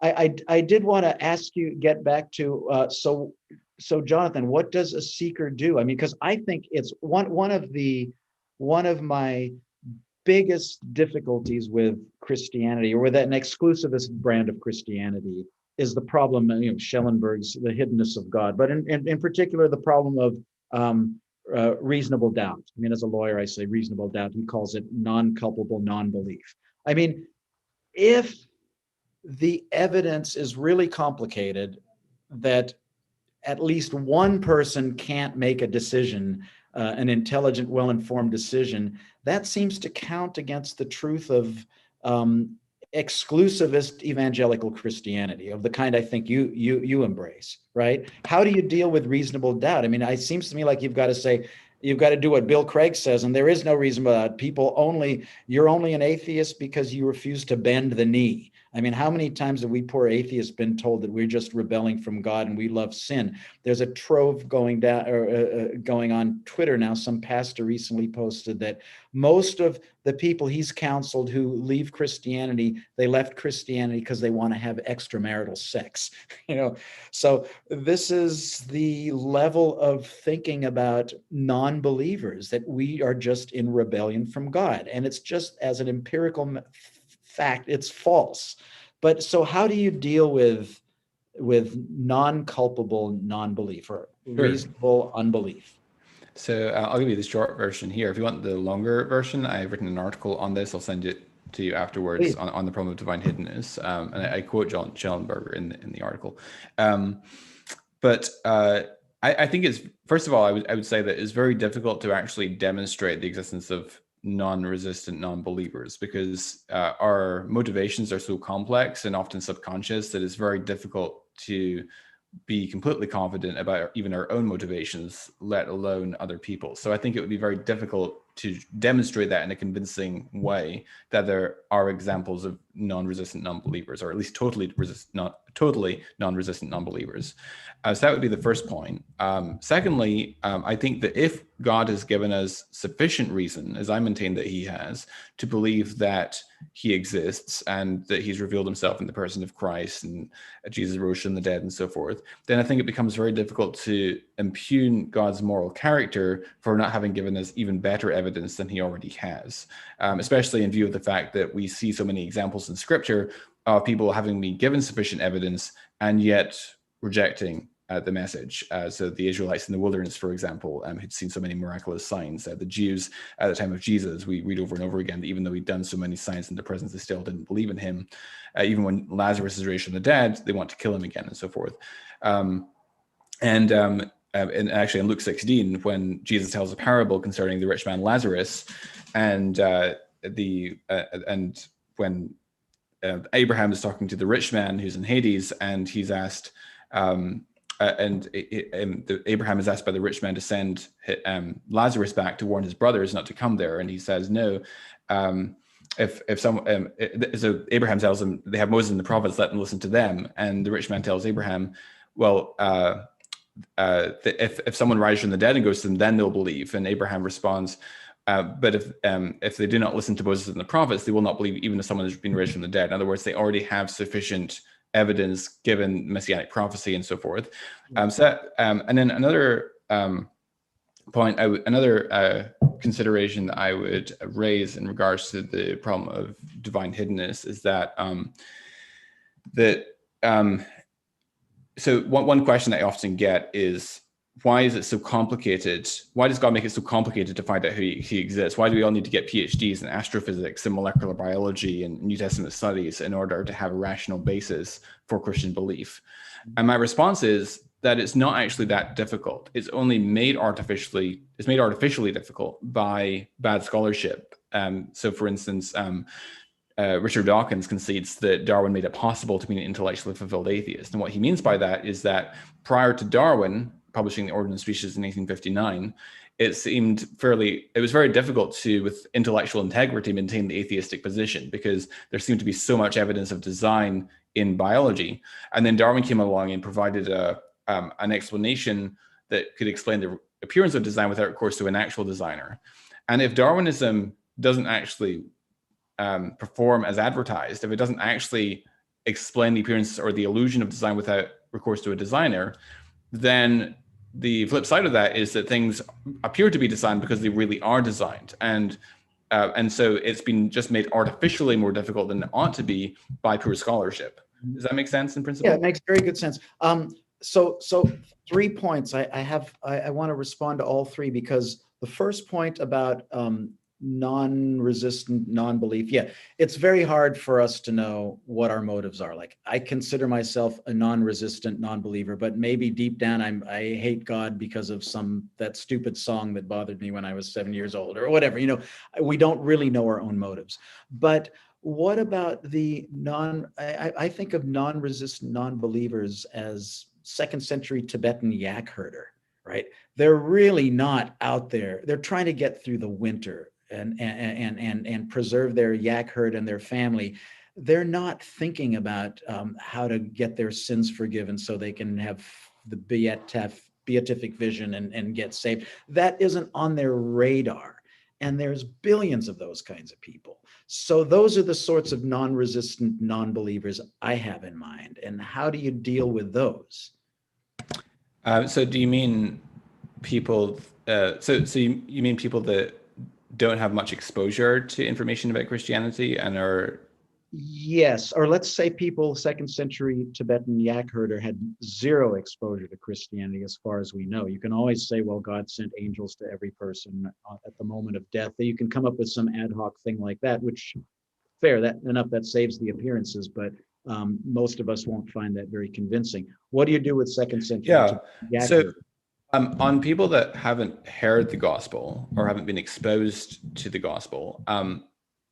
I did want to ask you, get back to so Jonathan, what does a seeker do? I mean, because I think it's one of my biggest difficulties with Christianity, or with an exclusivist brand of Christianity, is the problem, Schellenberg's The Hiddenness of God, but in particular, the problem of reasonable doubt. I mean, as a lawyer, I say reasonable doubt. He calls it non-culpable non-belief. I mean, if the evidence is really complicated that at least one person can't make a decision, an intelligent, well-informed decision, that seems to count against the truth of exclusivist evangelical Christianity, of the kind I think you embrace, right? How do you deal with reasonable doubt? I mean, it seems to me like you've got to do what Bill Craig says, and there is no reasonable doubt. You're only an atheist because you refuse to bend the knee. I mean, how many times have we poor atheists been told that we're just rebelling from God and we love sin? There's a trove going on Twitter now. Some pastor recently posted that most of the people he's counseled who leave Christianity, they left Christianity because they want to have extramarital sex. So this is the level of thinking about non-believers, that we are just in rebellion from God, and it's just as an empirical fact, it's false. But so how do you deal with non-culpable non-belief, or reasonable unbelief? So I'll give you the short version here. If you want the longer version, I've written an article on this. I'll send it to you afterwards on the problem of divine hiddenness. And I quote John Schellenberger in the article. But I think it's, first of all, I would say that it's very difficult to actually demonstrate the existence of non-resistant non-believers, because our motivations are so complex and often subconscious that it's very difficult to be completely confident about even our own motivations, let alone other people. So I think it would be very difficult to demonstrate that in a convincing way, that there are examples of non-resistant non-believers, or at least totally non-resistant non-believers. So that would be the first point. Secondly, I think that if God has given us sufficient reason, as I maintain that he has, to believe that he exists and that he's revealed himself in the person of Christ and Jesus rose from the dead and so forth, then I think it becomes very difficult to impugn God's moral character for not having given us even better evidence than he already has, especially in view of the fact that we see so many examples in Scripture of people having been given sufficient evidence and yet rejecting the message. So the Israelites in the wilderness, for example, had seen so many miraculous signs. The Jews at the time of Jesus, we read over and over again that even though he'd done so many signs in their presence, they still didn't believe in him. Even when Lazarus is raised from the dead, they want to kill him again, and so forth. And actually in Luke 16, when Jesus tells a parable concerning the rich man Lazarus, and when Abraham is talking to the rich man who's in Hades, and he's asked, Abraham is asked by the rich man to send Lazarus back to warn his brothers not to come there, and he says no. If someone, so Abraham tells them they have Moses and the prophets, let them listen to them, and the rich man tells Abraham, well, if someone rises from the dead and goes to them, then they'll believe. And Abraham responds, but if they do not listen to Moses and the prophets, they will not believe, even if someone has been raised from the dead. In other words, they already have sufficient evidence given messianic prophecy and so forth. And then another point, another consideration that I would raise in regards to the problem of divine hiddenness is that so one question I often get is, why is it so complicated? Why does God make it so complicated to find out who he exists? Why do we all need to get PhDs in astrophysics and molecular biology and New Testament studies in order to have a rational basis for Christian belief? And my response is that it's not actually that difficult. It's only made artificially difficult by bad scholarship. So for instance, Richard Dawkins concedes that Darwin made it possible to be an intellectually fulfilled atheist. And what he means by that is that prior to Darwin publishing The Origin of Species in 1859, it was very difficult to, with intellectual integrity, maintain the atheistic position, because there seemed to be so much evidence of design in biology. And then Darwin came along and provided an explanation that could explain the appearance of design without recourse to an actual designer. And if Darwinism doesn't actually perform as advertised, if it doesn't actually explain the appearance or the illusion of design without recourse to a designer, then the flip side of that is that things appear to be designed because they really are designed. And so it's been just made artificially more difficult than it ought to be by poor scholarship. Does that make sense in principle? Yeah, it makes very good sense. So 3 points. I want to respond to all three, because the first point about non-resistant non-belief, it's very hard for us to know what our motives are. Like, I consider myself a non-resistant non-believer, but maybe deep down I hate God because of that stupid song that bothered me when I was 7 years old or whatever. We don't really know our own motives. But what about I think of non-resistant non-believers as second century Tibetan yak herder, right? They're really not out there. They're trying to get through the winter and preserve their yak herd and their family. They're not thinking about how to get their sins forgiven so they can have the beatific vision and get saved. That isn't on their radar. And there's billions of those kinds of people. So those are the sorts of non-resistant non-believers I have in mind. And how do you deal with those? So do you mean people, you mean people that don't have much exposure to information about Christianity and are... Yes, or let's say people, second century Tibetan yak herder, had zero exposure to Christianity as far as we know. You can always say, well, God sent angels to every person at the moment of death. You can come up with some ad hoc thing like that, which, fair, that saves the appearances, but most of us won't find that very convincing. What do you do with second century yak herder? On people that haven't heard the gospel or haven't been exposed to the gospel,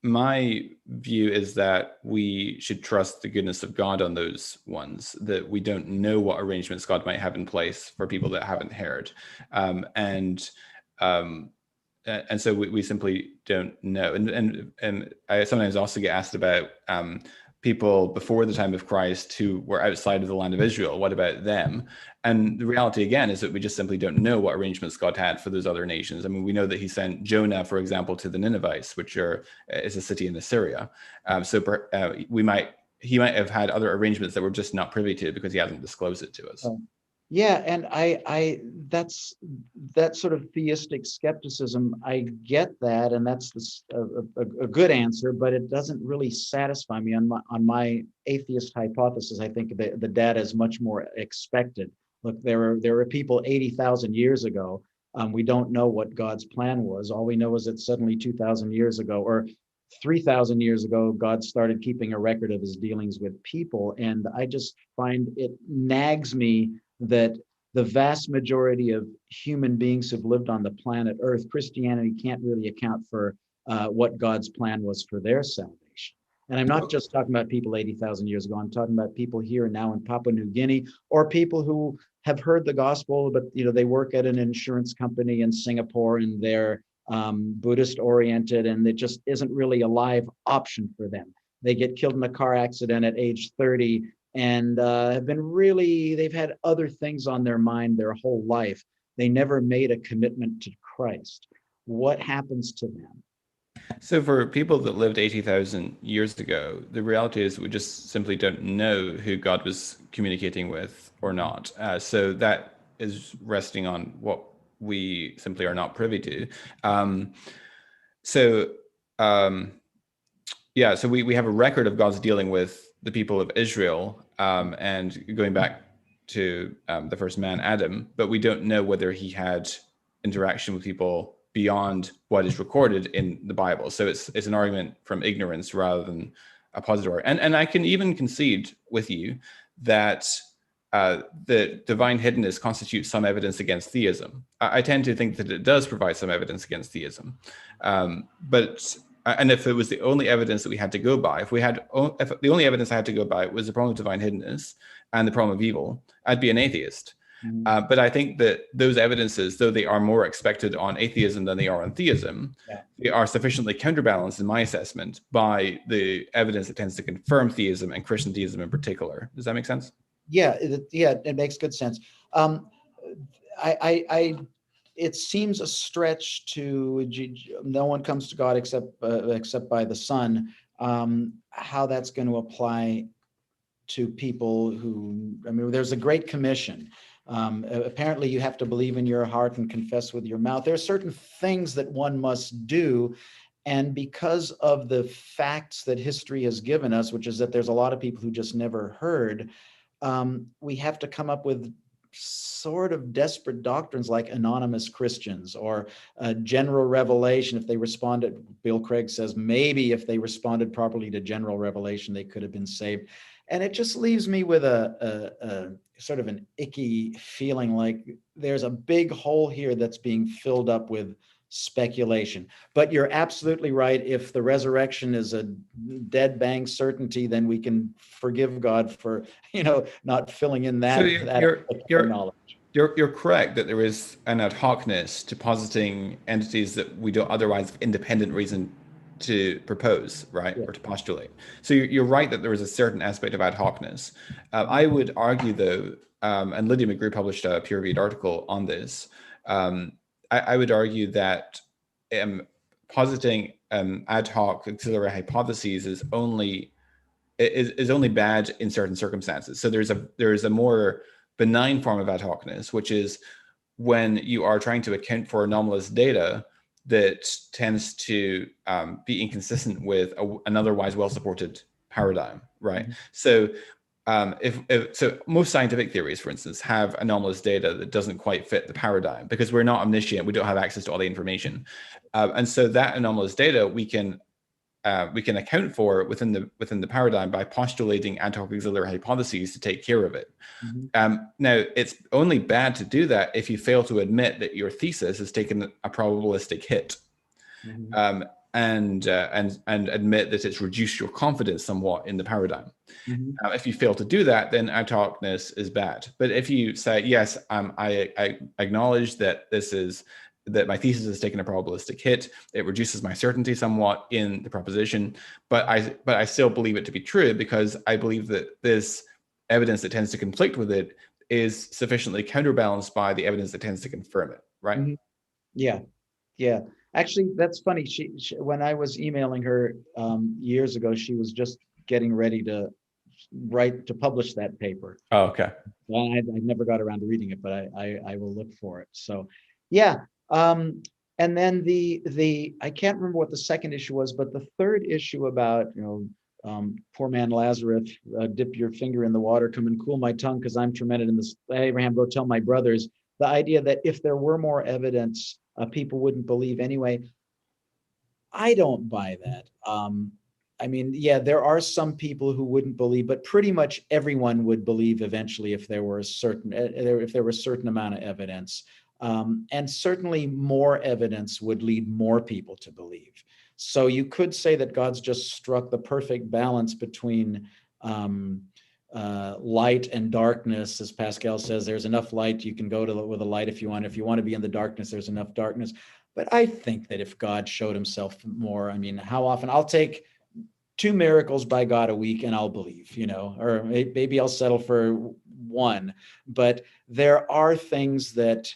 my view is that we should trust the goodness of God on those ones, that we don't know what arrangements God might have in place for people that haven't heard. And so we simply don't know. And I sometimes also get asked about people before the time of Christ who were outside of the land of Israel. What about them? And the reality, again, is that we just simply don't know what arrangements God had for those other nations. I mean, we know that he sent Jonah, for example, to the Ninevites, which is a city in Assyria. He might have had other arrangements that we're just not privy to because he hasn't disclosed it to us. Yeah, and that's that sort of theistic skepticism. I get that, and that's a good answer, but it doesn't really satisfy me on my atheist hypothesis. I think the data is much more expected. look, there were people 80,000 years ago. We don't know what God's plan was. All we know is that suddenly 2,000 years ago, or 3,000 years ago, God started keeping a record of his dealings with people. And I just find it nags me that the vast majority of human beings who've lived on the planet Earth, Christianity can't really account for what God's plan was for their salvation. And I'm not just talking about people 80,000 years ago. I'm talking about people here and now in Papua New Guinea, or people who have heard the gospel, but they work at an insurance company in Singapore and they're Buddhist oriented, and it just isn't really a live option for them. They get killed in a car accident at age 30 and they've had other things on their mind their whole life. They never made a commitment to Christ. What happens to them? So for people that lived 80,000 years ago, the reality is we just simply don't know who God was communicating with or not. So that is resting on what we simply are not privy to. So we have a record of God's dealing with the people of Israel and going back to the first man, Adam, but we don't know whether he had interaction with people beyond what is recorded in the Bible. So it's an argument from ignorance rather than a positive argument. And I can even concede with you that the divine hiddenness constitutes some evidence against theism. I tend to think that it does provide some evidence against theism. And if it was the only evidence that we had to go by, if the only evidence I had to go by was the problem of divine hiddenness and the problem of evil, I'd be an atheist. But I think that those evidences, though they are more expected on atheism than they are on theism, they are sufficiently counterbalanced in my assessment by the evidence that tends to confirm theism and Christian theism in particular. Does that make sense? Yeah, it makes good sense. It seems a stretch to no one comes to God except by the Son. How that's going to apply to people who, there's a Great Commission. Apparently you have to believe in your heart and confess with your mouth. There are certain things that one must do. And because of the facts that history has given us, which is that there's a lot of people who just never heard, we have to come up with sort of desperate doctrines like anonymous Christians or general revelation. If they responded, Bill Craig says, maybe if they responded properly to general revelation, they could have been saved. And it just leaves me with a sort of an icky feeling like there's a big hole here that's being filled up with speculation. But you're absolutely right. If the resurrection is a dead bang certainty, then we can forgive God for, not filling in that, So knowledge. You're correct that there is an ad hocness to positing entities that we don't otherwise have independent reason to propose, right, or to postulate. So you're right that there is a certain aspect of ad hocness. I would argue, though, and Lydia McGrew published a peer-reviewed article on this. I would argue that positing ad hoc auxiliary hypotheses is only bad in certain circumstances. So there's a more benign form of ad hocness, which is when you are trying to account for anomalous data that tends to be inconsistent with an otherwise well-supported paradigm, right? So so most scientific theories, for instance, have anomalous data that doesn't quite fit the paradigm because we're not omniscient. We don't have access to all the information. And so that anomalous data we can account for within the paradigm by postulating ad hoc auxiliary hypotheses to take care of it. Now, it's only bad to do that if you fail to admit that your thesis has taken a probabilistic hit, and admit that it's reduced your confidence somewhat in the paradigm. If you fail to do that, then ad hocness is bad. But if you say, yes, I acknowledge that that my thesis has taken a probabilistic hit, it reduces my certainty somewhat in the proposition, but I still believe it to be true because I believe that this evidence that tends to conflict with it is sufficiently counterbalanced by the evidence that tends to confirm it, right? Yeah. Actually, that's funny. She when I was emailing her years ago, she was just getting ready to publish that paper. Oh, okay. Well, I never got around to reading it, but I will look for it. So, yeah. And then the I can't remember what the second issue was, but the third issue about poor man Lazarus, dip your finger in the water, come and cool my tongue because I'm tormented in this. Abraham, go tell my brothers. The idea that if there were more evidence, people wouldn't believe anyway. I don't buy that. I mean, yeah, there are some people who wouldn't believe, but pretty much everyone would believe eventually if there were a certain amount of evidence. And certainly more evidence would lead more people to believe. So you could say that God's just struck the perfect balance between light and darkness. As Pascal says, there's enough light, you can go to with the light if you want. If you want to be in the darkness, there's enough darkness. But I think that if God showed himself more, I mean, how often I'll take 2 miracles by God a week and I'll believe, or maybe I'll settle for 1. But there are things that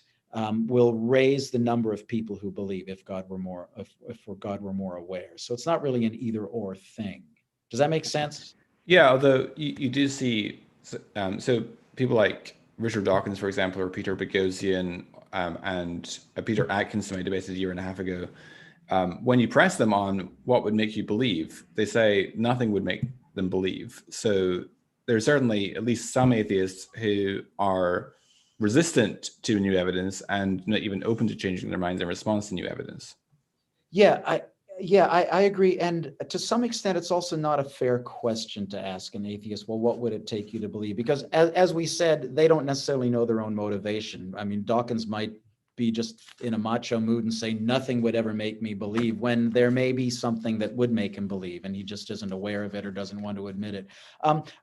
will raise the number of people who believe if God were more, if God were more aware. So it's not really an either or thing. Does that make sense? Yeah, although you do see, so people like Richard Dawkins, for example, or Peter Boghossian, and Peter Atkinson, I debated a year and a half ago, when you press them on what would make you believe, they say nothing would make them believe. So there's certainly at least some atheists who are resistant to new evidence and not even open to changing their minds in response to new evidence. Yeah, I agree. And to some extent, it's also not a fair question to ask an atheist, well, what would it take you to believe? Because as we said, they don't necessarily know their own motivation. I mean, Dawkins might be just in a macho mood and say nothing would ever make me believe, when there may be something that would make him believe and he just isn't aware of it or doesn't want to admit it.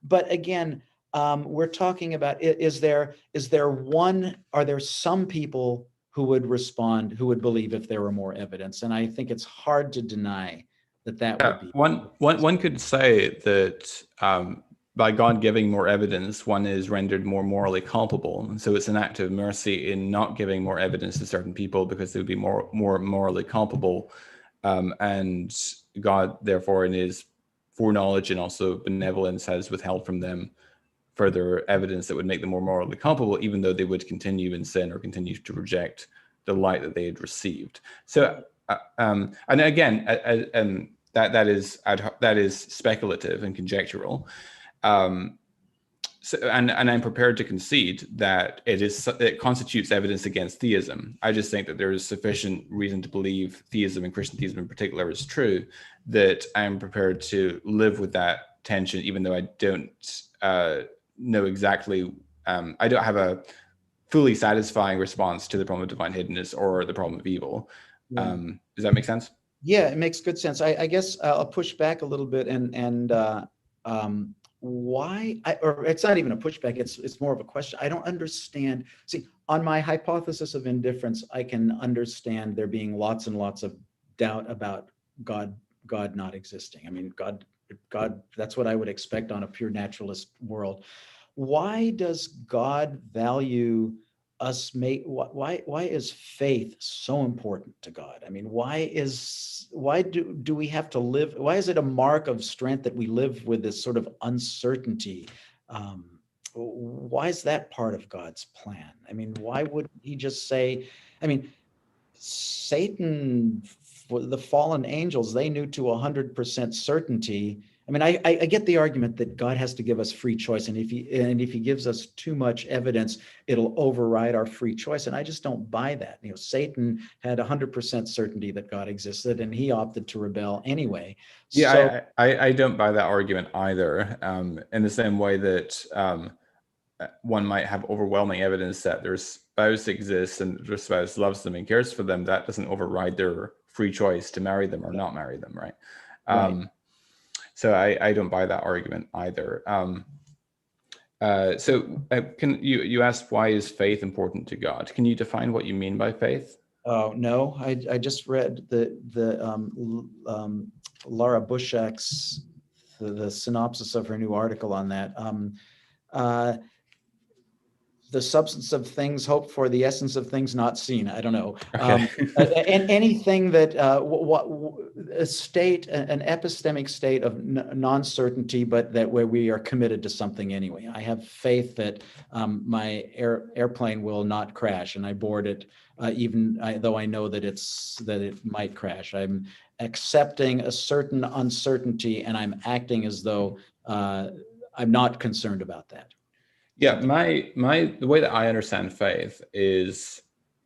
But again, we're talking about, are there some people who would respond, who would believe if there were more evidence? And I think it's hard to deny that would be. One could say that by God giving more evidence, one is rendered more morally culpable. And so it's an act of mercy in not giving more evidence to certain people because they would be more morally culpable. And God, therefore, in his foreknowledge and also benevolence, has withheld from them further evidence that would make them more morally culpable, even though they would continue in sin or continue to reject the light that they had received. So, and again, that is speculative and conjectural. So, and I'm prepared to concede that it constitutes evidence against theism. I just think that there is sufficient reason to believe theism, and Christian theism in particular, is true, that I'm prepared to live with that tension, even though I don't know exactly, I don't have a fully satisfying response to the problem of divine hiddenness or the problem of evil. Yeah. Does that make sense? Yeah, it makes good sense. I guess I'll push back a little bit and why, or it's not even a pushback, it's more of a question. I don't understand. See, on my hypothesis of indifference, I can understand there being lots and lots of doubt about God not existing. I mean, God, that's what I would expect on a pure naturalist world. Why does God value us? Why is faith so important to God? I mean, why do we have to live? Why is it a mark of strength that we live with this sort of uncertainty? Why is that part of God's plan? I mean, why would he just say, I mean, Satan, the fallen angels, they knew to 100% certainty. I mean, I get the argument that God has to give us free choice, and if he gives us too much evidence, it'll override our free choice. And I just don't buy that. Satan had 100% certainty that God existed, and he opted to rebel anyway. Yeah, so, I don't buy that argument either. In the same way that one might have overwhelming evidence that their spouse exists and their spouse loves them and cares for them, that doesn't override their free choice to marry them or not marry them, right? Right. So I don't buy that argument either. Can you asked, why is faith important to God? Can you define what you mean by faith? Oh no, I just read the Laura Bushak's the synopsis of her new article on that. The substance of things hoped for, the essence of things not seen. I don't know. Okay. And anything that a state, an epistemic state of non-certainty, but that where we are committed to something anyway. I have faith that my airplane will not crash, and I board it, though I know that it might crash. I'm accepting a certain uncertainty, and I'm acting as though I'm not concerned about that. Yeah, the way that I understand faith is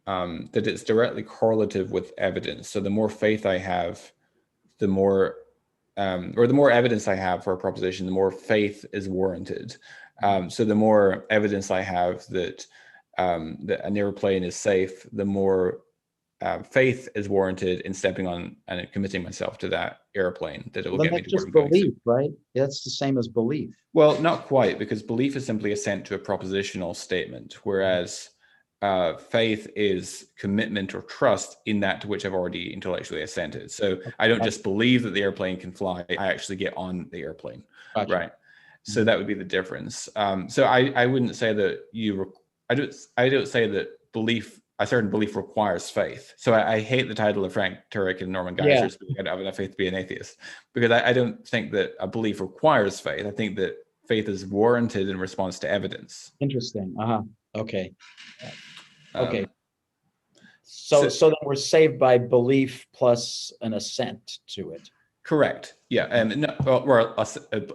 that it's directly correlative with evidence. So the more faith I have, the more, or the more evidence I have for a proposition, the more faith is warranted. So the more evidence I have that that an airplane is safe, the more faith is warranted in stepping on and committing myself to that airplane, that it will Then get me that's to where just I'm going to. belief, right? That's the same as belief. Well, not quite, because belief is simply assent to a propositional statement, whereas faith is commitment or trust in that to which I've already intellectually assented. So I don't just believe that the airplane can fly, I actually get on the airplane, Gotcha. right? So that would be the difference. So I wouldn't say that I don't say that a certain belief requires faith. So I hate the title of Frank Turek and Norman Geisler speaking, I don't have enough faith to be an atheist, because I don't think that a belief requires faith. I think that faith is warranted in response to evidence. Interesting. Okay. Okay. Um, So then we're saved by belief plus an assent to it. Correct. Yeah. No, well,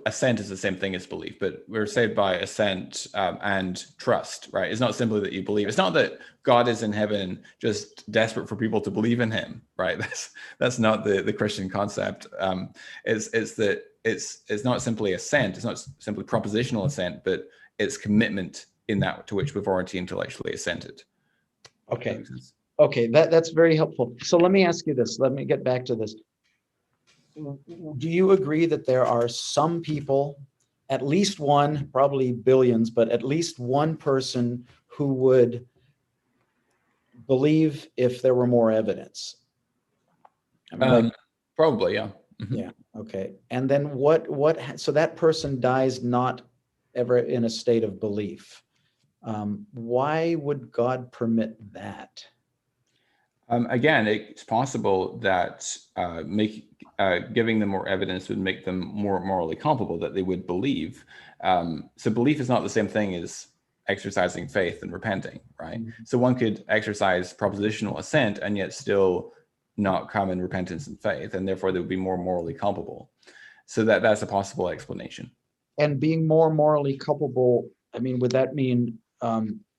assent is the same thing as belief, but we're saved by assent and trust, right? It's not simply that you believe. It's not that God is in heaven just desperate for people to believe in him, right? That's not the Christian concept. It's that it's not simply assent. It's not simply propositional assent, but it's commitment in that to which we've already intellectually assented. Okay. Okay. That's very helpful. So let me ask you this. Let me get back to this. Do you agree that there are some people, at least one, probably billions, but at least one person who would believe if there were more evidence? I mean, probably, yeah. Mm-hmm. Yeah. Okay. And then so that person dies not ever in a state of belief. Why would God permit that? Again, it's possible that giving them more evidence would make them more morally culpable, that they would believe. So belief is not the same thing as exercising faith and repenting, right? Mm-hmm. So one could exercise propositional assent and yet still not come in repentance and faith, and therefore they would be more morally culpable. So that's a possible explanation. And being more morally culpable, I mean, would that mean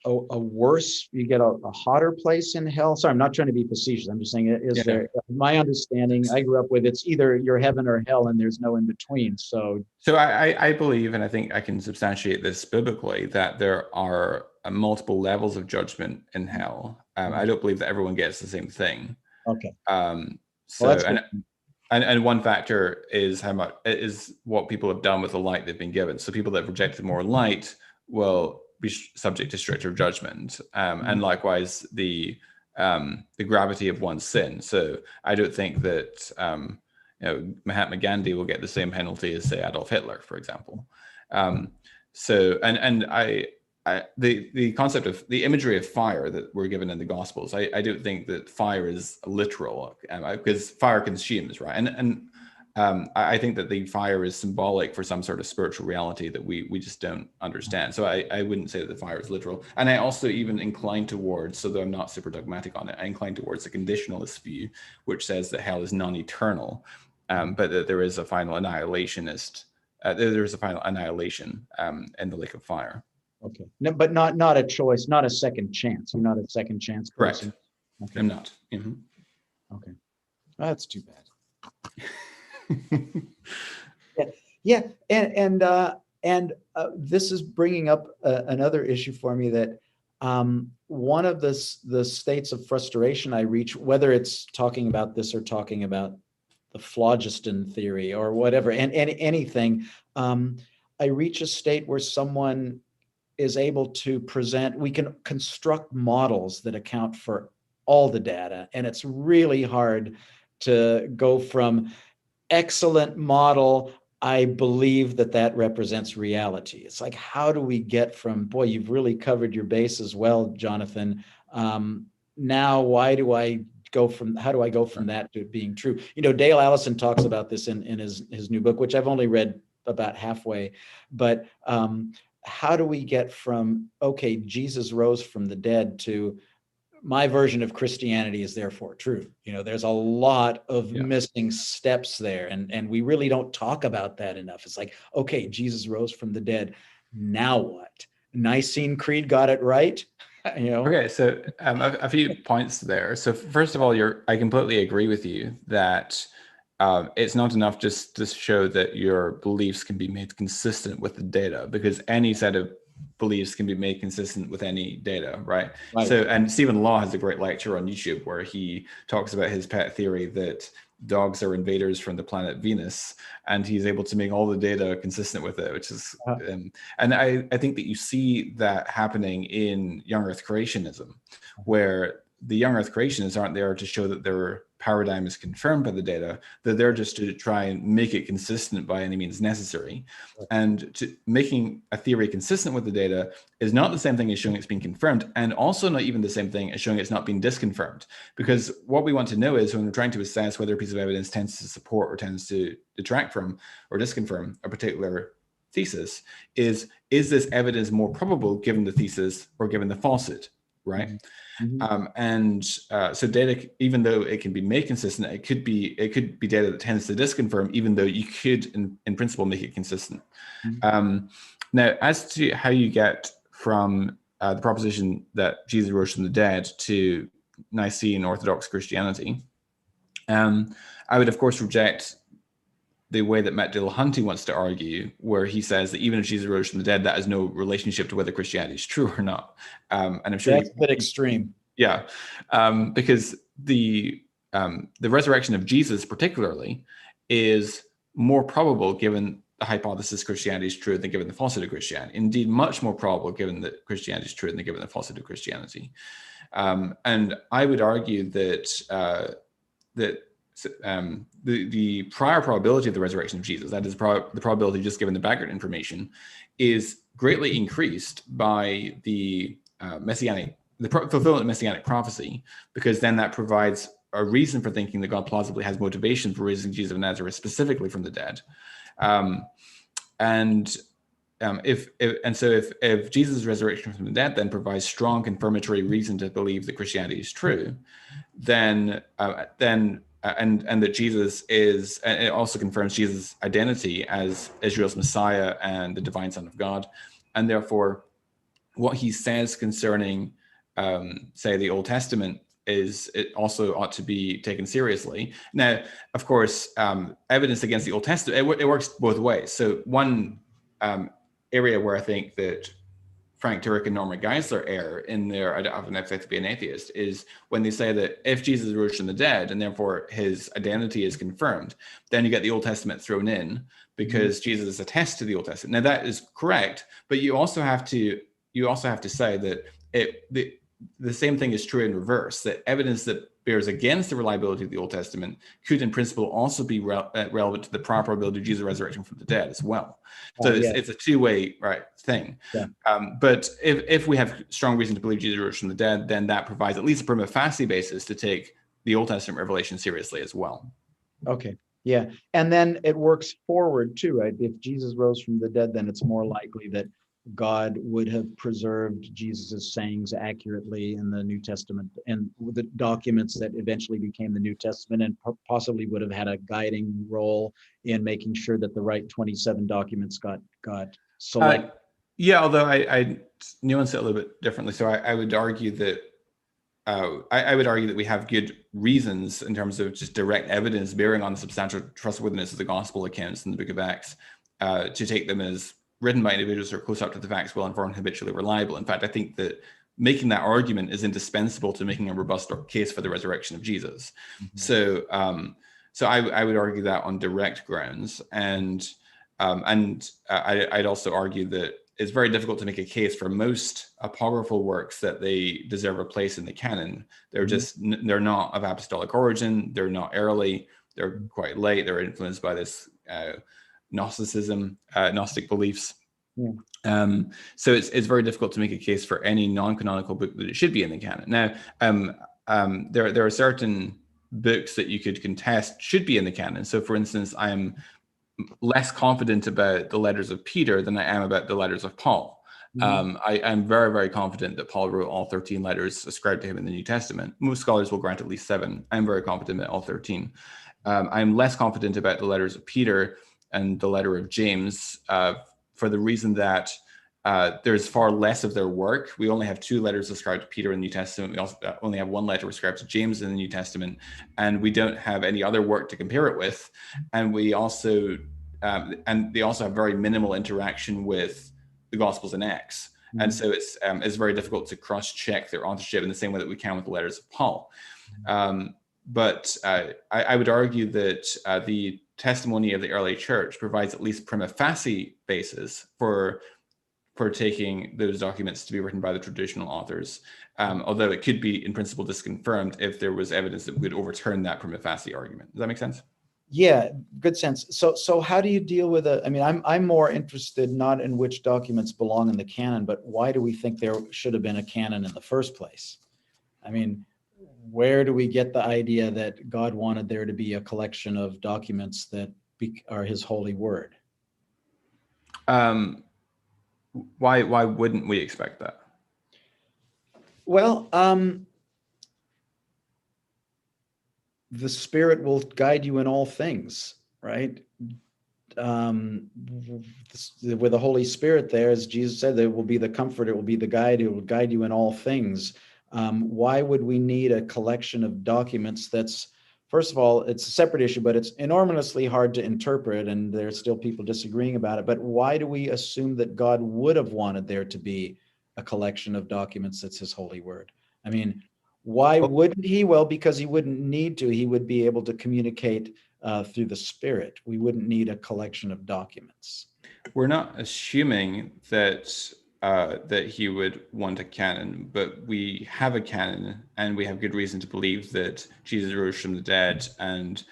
a worse, you get a hotter place in hell? Sorry, I'm not trying to be facetious. I'm just saying, there, my understanding, I grew up with, it's either you're heaven or hell and there's no in between. So I believe, and I think I can substantiate this biblically, that there are multiple levels of judgment in hell. I don't believe that everyone gets the same thing. Okay. And one factor is how much is what people have done with the light they've been given. So people that have rejected more light will be subject to stricter judgment, and likewise the gravity of one's sin. So I don't think that Mahatma Gandhi will get the same penalty as, say, Adolf Hitler, for example. The concept of the imagery of fire that we're given in the Gospels, I don't think that fire is literal, because fire consumes, right? And I think that the fire is symbolic for some sort of spiritual reality that we just don't understand. So I wouldn't say that the fire is literal. And I also even incline towards, so though I'm not super dogmatic on it, I incline towards the conditionalist view, which says that hell is non-eternal, but that there is a final annihilationist. There's a final annihilation in the lake of fire. Okay, no, but not a choice, not a second chance. You're not a second chance person. Correct. Okay. I'm not. Mm-hmm. Okay, that's too bad. Yeah, and this is bringing up another issue for me, that one of the states of frustration I reach, whether it's talking about this or talking about the phlogiston theory or whatever, and anything, I reach a state where someone is able to present, we can construct models that account for all the data, and it's really hard to go from excellent model, I believe that represents reality. It's like, how do we get from, boy, you've really covered your bases well, Jonathan. Now, why do I how do I go from that to it being true? Dale Allison talks about this in his new book, which I've only read about halfway, but how do we get from, okay, Jesus rose from the dead, to my version of Christianity is therefore true? There's a lot of missing steps there, and we really don't talk about that enough. It's like, okay, Jesus rose from the dead. Now what? Nicene Creed got it right? Okay, so a few points there. So first of all, I completely agree with you that it's not enough just to show that your beliefs can be made consistent with the data, because any set of beliefs can be made consistent with any data, right? So, and Stephen Law has a great lecture on YouTube where he talks about his pet theory that dogs are invaders from the planet Venus, and he's able to make all the data consistent with it, which is, and I think that you see that happening in young earth creationism, where the young earth creationists aren't there to show that their paradigm is confirmed by the data. They're there just to try and make it consistent by any means necessary. And making a theory consistent with the data is not the same thing as showing it's been confirmed, and also not even the same thing as showing it's not been disconfirmed. Because what we want to know is, when we're trying to assess whether a piece of evidence tends to support or tends to detract from or disconfirm a particular thesis, is this evidence more probable given the thesis or given the falsehood, right? So data, even though it can be made consistent, it could be data that tends to disconfirm, even though you could in principle make it consistent. Now, as to how you get from the proposition that Jesus rose from the dead to Nicene Orthodox Christianity, I would of course reject the way that Matt Dillahunty wants to argue, where he says that even if Jesus rose from the dead, that has no relationship to whether Christianity is true or not. And I'm sure that's a bit extreme. Yeah, because the resurrection of Jesus particularly is more probable given the hypothesis Christianity is true than given the falsehood of Christianity. Indeed, much more probable given that Christianity is true than given the falsehood of Christianity. And I would argue that the prior probability of the resurrection of Jesus, that is the probability just given the background information, is greatly increased by the fulfillment of messianic prophecy, because then that provides a reason for thinking that God plausibly has motivation for raising Jesus of Nazareth specifically from the dead. If Jesus' resurrection from the dead then provides strong confirmatory reason to believe that Christianity is true, and that Jesus is, and it also confirms Jesus' identity as Israel's Messiah and the divine Son of God, and therefore what he says concerning, say, the Old Testament it also ought to be taken seriously. Now, of course, evidence against the Old Testament, it works both ways. So one area where I think that Frank Turek and Norman Geisler err in their, I don't have to be an atheist, is when they say that if Jesus rose from the dead and therefore his identity is confirmed, then you get the Old Testament thrown in because Jesus attests to the Old Testament. Now that is correct, but you also have to say that the same thing is true in reverse, that evidence that bears against the reliability of the Old Testament could in principle also be relevant to the prior probability of Jesus' resurrection from the dead as well. So it's a two-way thing. Yeah. But if we have strong reason to believe Jesus rose from the dead, then that provides at least a prima facie basis to take the Old Testament revelation seriously as well. Okay. Yeah. And then it works forward too, right? If Jesus rose from the dead, then it's more likely that God would have preserved Jesus's sayings accurately in the New Testament and the documents that eventually became the New Testament, and possibly would have had a guiding role in making sure that the right 27 documents got selected. Although I nuance it a little bit differently. So I would argue that I would argue that we have good reasons in terms of just direct evidence bearing on the substantial trustworthiness of the gospel accounts in the book of Acts to take them as written by individuals who are close up to the facts, well-informed, habitually reliable. In fact, I think that making that argument is indispensable to making a robust case for the resurrection of Jesus. So I would argue that on direct grounds, and I'd also argue that it's very difficult to make a case for most apocryphal works that they deserve a place in the canon. They're they're not of apostolic origin. They're not early. They're quite late. They're influenced by this Gnosticism, Gnostic beliefs. So it's very difficult to make a case for any non-canonical book that it should be in the canon. Now, there are certain books that you could contest should be in the canon. So, for instance, I'm less confident about the letters of Peter than I am about the letters of Paul. I'm very, very confident that Paul wrote all 13 letters ascribed to him in the New Testament. Most scholars will grant at least 7. I'm very confident about all 13. I'm less confident about the letters of Peter and the letter of James for the reason that there's far less of their work. We only have 2 letters ascribed to Peter in the New Testament. We also only have 1 letter ascribed to James in the New Testament, and we don't have any other work to compare it with. And we also, and they also have very minimal interaction with the Gospels and Acts. And so it's very difficult to cross-check their authorship in the same way that we can with the letters of Paul. But I would argue that the testimony of the early church provides at least prima facie basis for taking those documents to be written by the traditional authors, although it could be in principle disconfirmed if there was evidence that would overturn that prima facie argument. Does that make sense? Yeah, good sense. So how do you deal with I mean, I'm more interested not in which documents belong in the canon, but why do we think there should have been a canon in the first place? I mean, where do we get the idea that God wanted there to be a collection of documents that are his holy word? Why wouldn't we expect that? Well, the Spirit will guide you in all things, right? With the Holy Spirit there, as Jesus said, there will be the comfort, it will be the guide, it will guide you in all things. Why would we need a collection of documents that's, first of all, it's a separate issue, but it's enormously hard to interpret, and there's still people disagreeing about it. But why do we assume that God would have wanted there to be a collection of documents that's his holy word? I mean, why wouldn't he? Well, because he wouldn't need to. He would be able to communicate through the Spirit. We wouldn't need a collection of documents. We're not assuming that that he would want a canon, but we have a canon, and we have good reason to believe that Jesus rose from the dead, and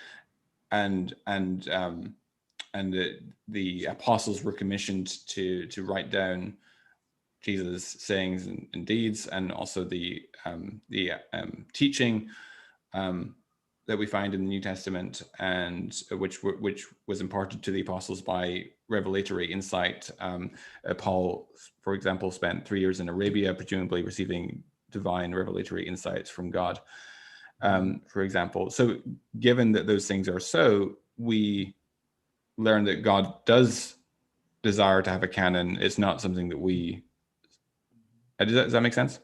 the apostles were commissioned to write down Jesus' sayings and deeds, and also the teaching that we find in the New Testament, and which was imparted to the apostles by revelatory insight. Paul, for example, spent 3 years in Arabia, presumably receiving divine revelatory insights from God, for example. So given that those things are so, we learn that God does desire to have a canon. It's not something that we... Does that make sense?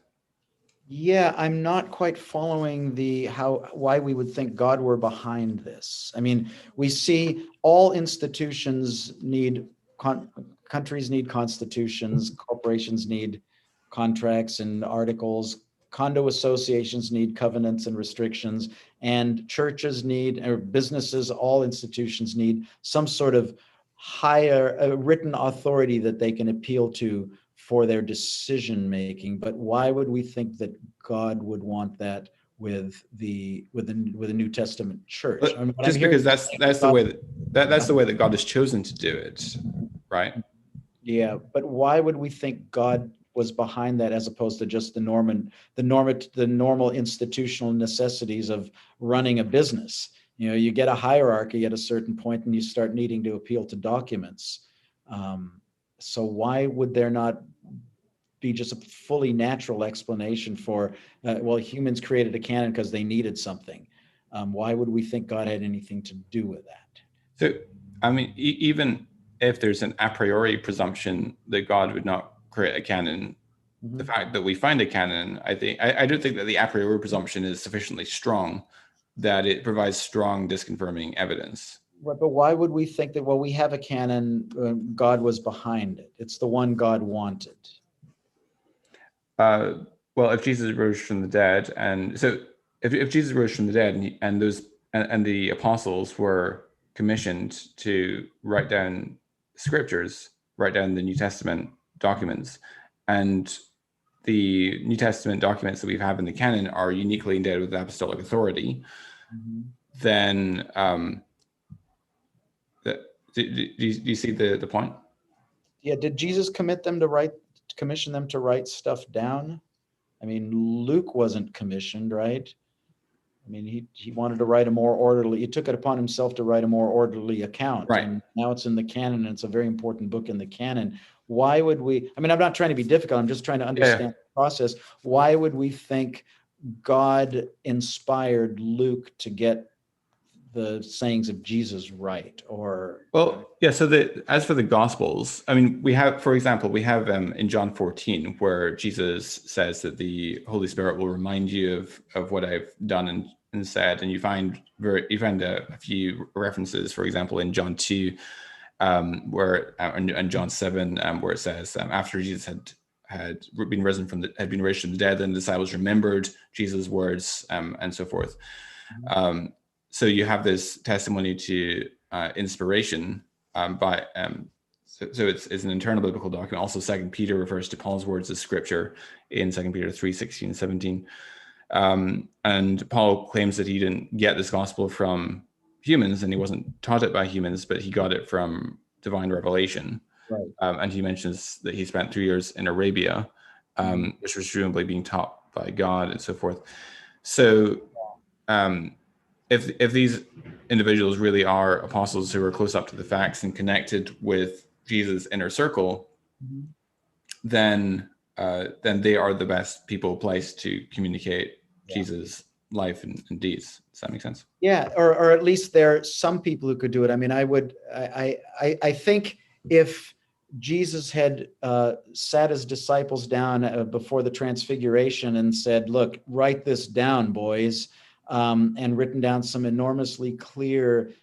Yeah, I'm not quite following why we would think God were behind this. I mean, we see all institutions need, countries need constitutions, corporations need contracts and articles, condo associations need covenants and restrictions, and churches need, or businesses, all institutions need some sort of higher written authority that they can appeal to for their decision making. But why would we think that God would want that with the New Testament church? But just because that's the way that's the way that God has chosen to do it, right? Yeah, but why would we think God was behind that as opposed to just the normal institutional necessities of running a business? You know, you get a hierarchy at a certain point and you start needing to appeal to documents. So why would there not be just a fully natural explanation for, well, humans created a canon because they needed something? Why would we think God had anything to do with that? So, I mean, even if there's an a priori presumption that God would not create a canon, the fact that we find a canon, I don't think that the a priori presumption is sufficiently strong that it provides strong disconfirming evidence. Right, but why would we think that, well, we have a canon, God was behind it? It's the one God wanted. Well, if Jesus rose from the dead, and so if Jesus rose from the dead, and the apostles were commissioned to write down scriptures, write down the New Testament documents, and the New Testament documents that we have in the canon are uniquely endowed with apostolic authority, then do you see the point? Yeah, did Jesus commission them to write stuff down? I mean, Luke wasn't commissioned, right? I mean, he wanted to write a more orderly, he took it upon himself to write a more orderly account. Right. And now it's in the canon, and it's a very important book in the canon. Why would we, I mean, I'm not trying to be difficult, I'm just trying to understand the process. Why would we think God inspired Luke to get the sayings of Jesus right? Or Well, yeah. So as for the Gospels, I mean, we have, for example, we have in John 14 where Jesus says that the Holy Spirit will remind you of what I've done and said, and you find a few references, for example, in John 2, where and John 7, where it says after Jesus had been raised from the dead, and the disciples remembered Jesus' words, and so forth. So you have this testimony to inspiration so it's an internal biblical document. Also, Second Peter refers to Paul's words as scripture in 2 Peter 3:16 and 17. And Paul claims that he didn't get this gospel from humans, and he wasn't taught it by humans, but he got it from divine revelation. right. And he mentions that he spent 3 years in Arabia, which was presumably being taught by God and so forth. So if these individuals really are apostles who are close up to the facts and connected with Jesus' inner circle, then they are the best people placed to communicate Jesus' life and deeds. Does that make sense? Yeah, or at least there are some people who could do it. I mean, I think if Jesus had sat his disciples down before the transfiguration and said, look, write this down, boys, and written down some enormously clear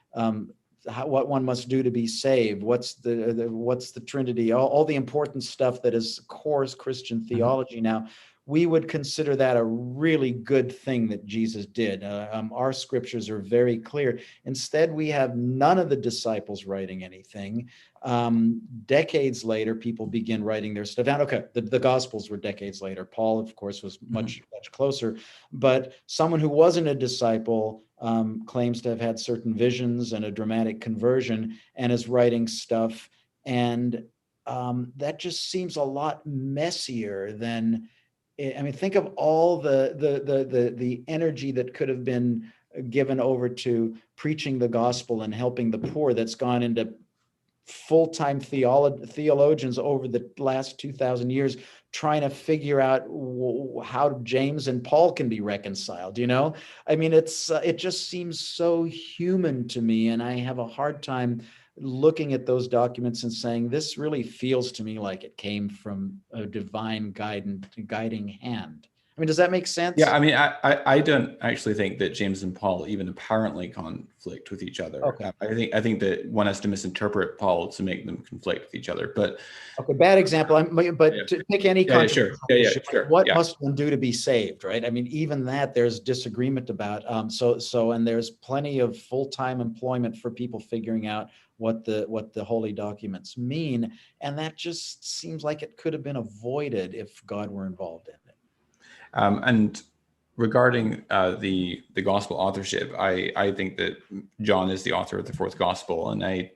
what one must do to be saved, what's the Trinity, all the important stuff that is core Christian theology now, we would consider that a really good thing that Jesus did. Our scriptures are very clear. Instead, we have none of the disciples writing anything. Decades later, people begin writing their stuff down. Okay, the Gospels were decades later. Paul, of course, was much closer. But someone who wasn't a disciple claims to have had certain visions and a dramatic conversion and is writing stuff. And that just seems a lot messier than, I mean, think of all the energy that could have been given over to preaching the gospel and helping the poor that's gone into full-time theologians over the last 2,000 years trying to figure out how James and Paul can be reconciled. I mean, it just seems so human to me, and I have a hard time looking at those documents and saying, this really feels to me like it came from a divine guiding hand. I mean, does that make sense? Yeah, I mean, I don't actually think that James and Paul even apparently conflict with each other. Okay. I think that one has to misinterpret Paul to make them conflict with each other. But okay, bad example. To pick any sure. What must one do to be saved, right? I mean, even that there's disagreement about. And there's plenty of full-time employment for people figuring out what the holy documents mean, and that just seems like it could have been avoided if God were involved in it. And regarding the gospel authorship, I think that John is the author of the fourth gospel, and I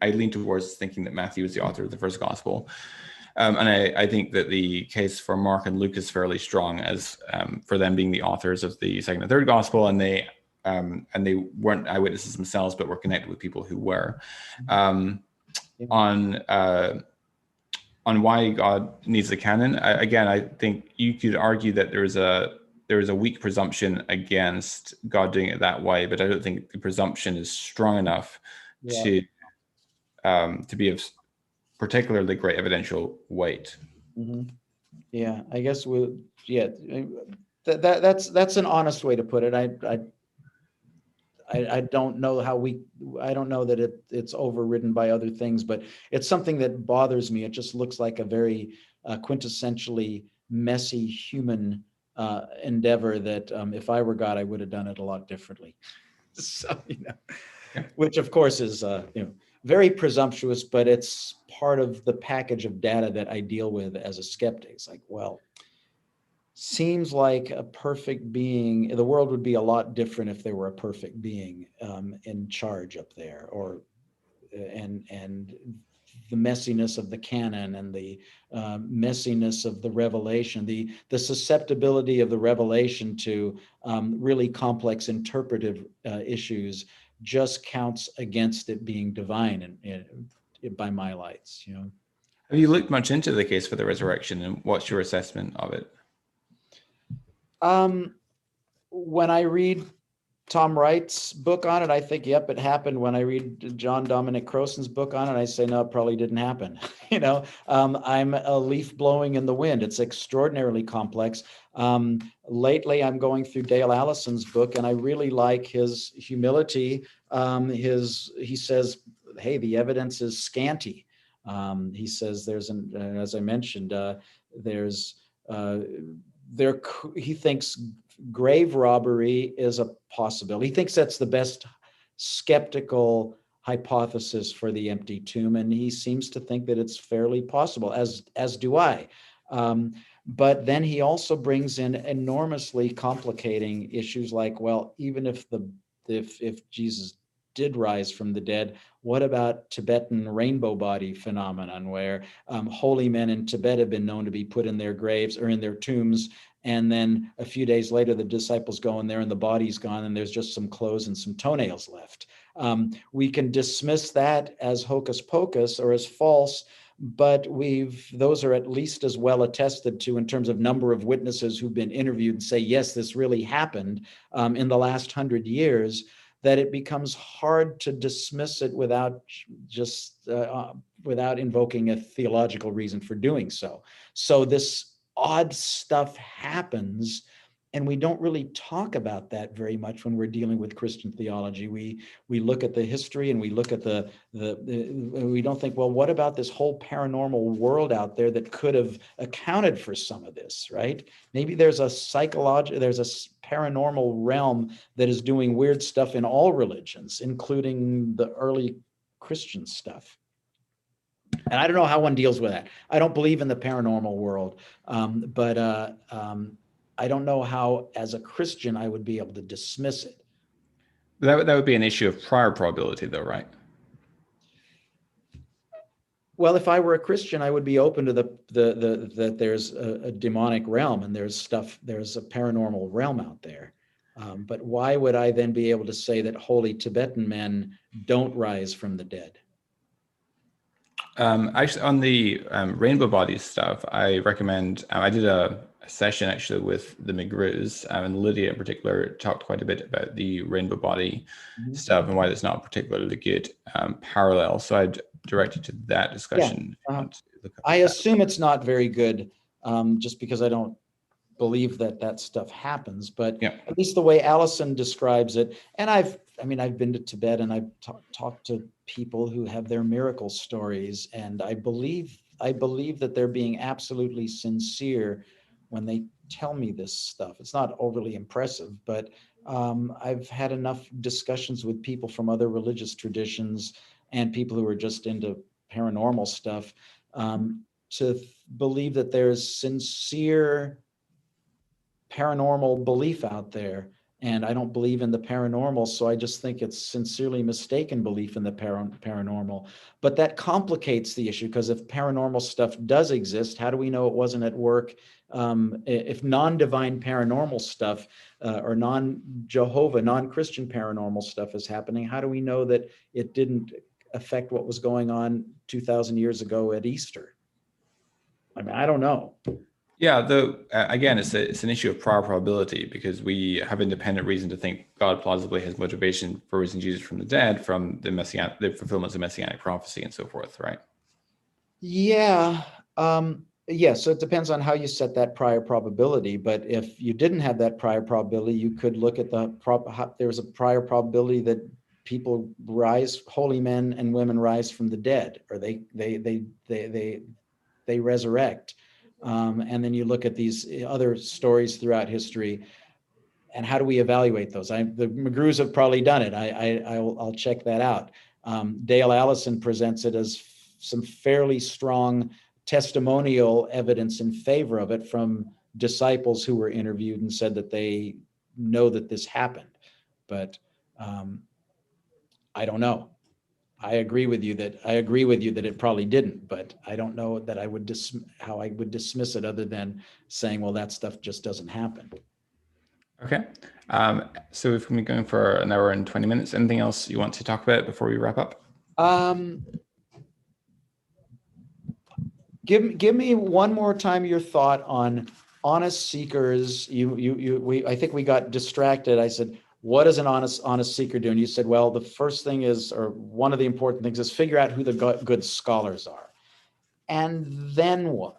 lean towards thinking that Matthew is the author of the first gospel. And I think that the case for Mark and Luke is fairly strong as for them being the authors of the second and third gospel, and they weren't eyewitnesses themselves, but were connected with people who were. On why God needs a canon, I think you could argue that there is a weak presumption against God doing it that way, but I don't think the presumption is strong enough to be of particularly great evidential weight. Mm-hmm. Yeah, I guess that's an honest way to put it. I don't know I don't know that it's overridden by other things, but it's something that bothers me. It just looks like a very quintessentially messy human endeavor that if I were God, I would have done it a lot differently. So, which of course is, very presumptuous, but it's part of the package of data that I deal with as a skeptic. It's like, well, seems like a perfect being, the world would be a lot different if there were a perfect being in charge up there, and the messiness of the canon and the messiness of the revelation, the susceptibility of the revelation to really complex interpretive issues just counts against it being divine and by my lights, you know. Have you looked much into the case for the resurrection, and what's your assessment of it? When I read Tom Wright's book on it, I think, yep, it happened. When I read John Dominic Crossan's book on it, I say, no, it probably didn't happen. You know, I'm a leaf blowing in the wind. It's extraordinarily complex. Lately, I'm going through Dale Allison's book, and I really like his humility. He says, hey, the evidence is scanty. He says as I mentioned, he thinks grave robbery is a possibility. He thinks that's the best skeptical hypothesis for the empty tomb, and he seems to think that it's fairly possible, as do I. But then he also brings in enormously complicating issues like, well, even if Jesus did rise from the dead, what about Tibetan rainbow body phenomenon, where holy men in Tibet have been known to be put in their graves or in their tombs, and then a few days later the disciples go in there and the body's gone and there's just some clothes and some toenails left. We can dismiss that as hocus pocus or as false, but those are at least as well attested to in terms of number of witnesses who've been interviewed and say, yes, this really happened in the last 100 years, that it becomes hard to dismiss it without invoking a theological reason for doing so. So this odd stuff happens, and we don't really talk about that very much when we're dealing with Christian theology. We look at the history and we look at we don't think, well, what about this whole paranormal world out there that could have accounted for some of this, right? Maybe there's a paranormal realm that is doing weird stuff in all religions, including the early Christian stuff. And I don't know how one deals with that. I don't believe in the paranormal world, but I don't know how, as a Christian, I would be able to dismiss it. That would be an issue of prior probability, though, right? Well, if I were a Christian, I would be open to that there's a demonic realm and there's a paranormal realm out there. But why would I then be able to say that holy Tibetan men don't rise from the dead? Actually, on the rainbow body stuff, I recommend, I did a session actually with the McGrews, and Lydia in particular talked quite a bit about the rainbow body stuff and why that's not a particularly good parallel. So I'd direct you to that discussion. Yeah. I assume it's not very good, just because I don't believe that stuff happens, but at least the way Allison describes it, and I've been to Tibet and I've talked to people who have their miracle stories, and I believe that they're being absolutely sincere when they tell me this stuff. It's not overly impressive, but I've had enough discussions with people from other religious traditions and people who are just into paranormal stuff to believe that there's sincere paranormal belief out there. And I don't believe in the paranormal, so I just think it's sincerely mistaken belief in the paranormal. But that complicates the issue, because if paranormal stuff does exist, how do we know it wasn't at work? If non-divine paranormal stuff or non-Jehovah, non-Christian paranormal stuff is happening, how do we know that it didn't affect what was going on 2,000 years ago at Easter? I mean, I don't know. Yeah, though, again, it's an issue of prior probability, because we have independent reason to think God plausibly has motivation for raising Jesus from the dead from the fulfillments of messianic prophecy and so forth, right? Yeah. Yeah, so it depends on how you set that prior probability. But if you didn't have that prior probability, you could look at there's a prior probability that people rise, holy men and women rise from the dead, or they resurrect. And then you look at these other stories throughout history, and how do we evaluate those? The McGrews have probably done it. I'll check that out. Dale Allison presents it as some fairly strong testimonial evidence in favor of it from disciples who were interviewed and said that they know that this happened. But I don't know. I agree with you that it probably didn't, but I don't know that I would how I would dismiss it other than saying, well, that stuff just doesn't happen. Okay. So we've been going for an hour and 20 minutes. Anything else you want to talk about before we wrap up? Give me one more time your thought on honest seekers. I think we got distracted. I said, what does an honest seeker do? And you said, well, the first thing is, or one of the important things is figure out who the good scholars are. And then what?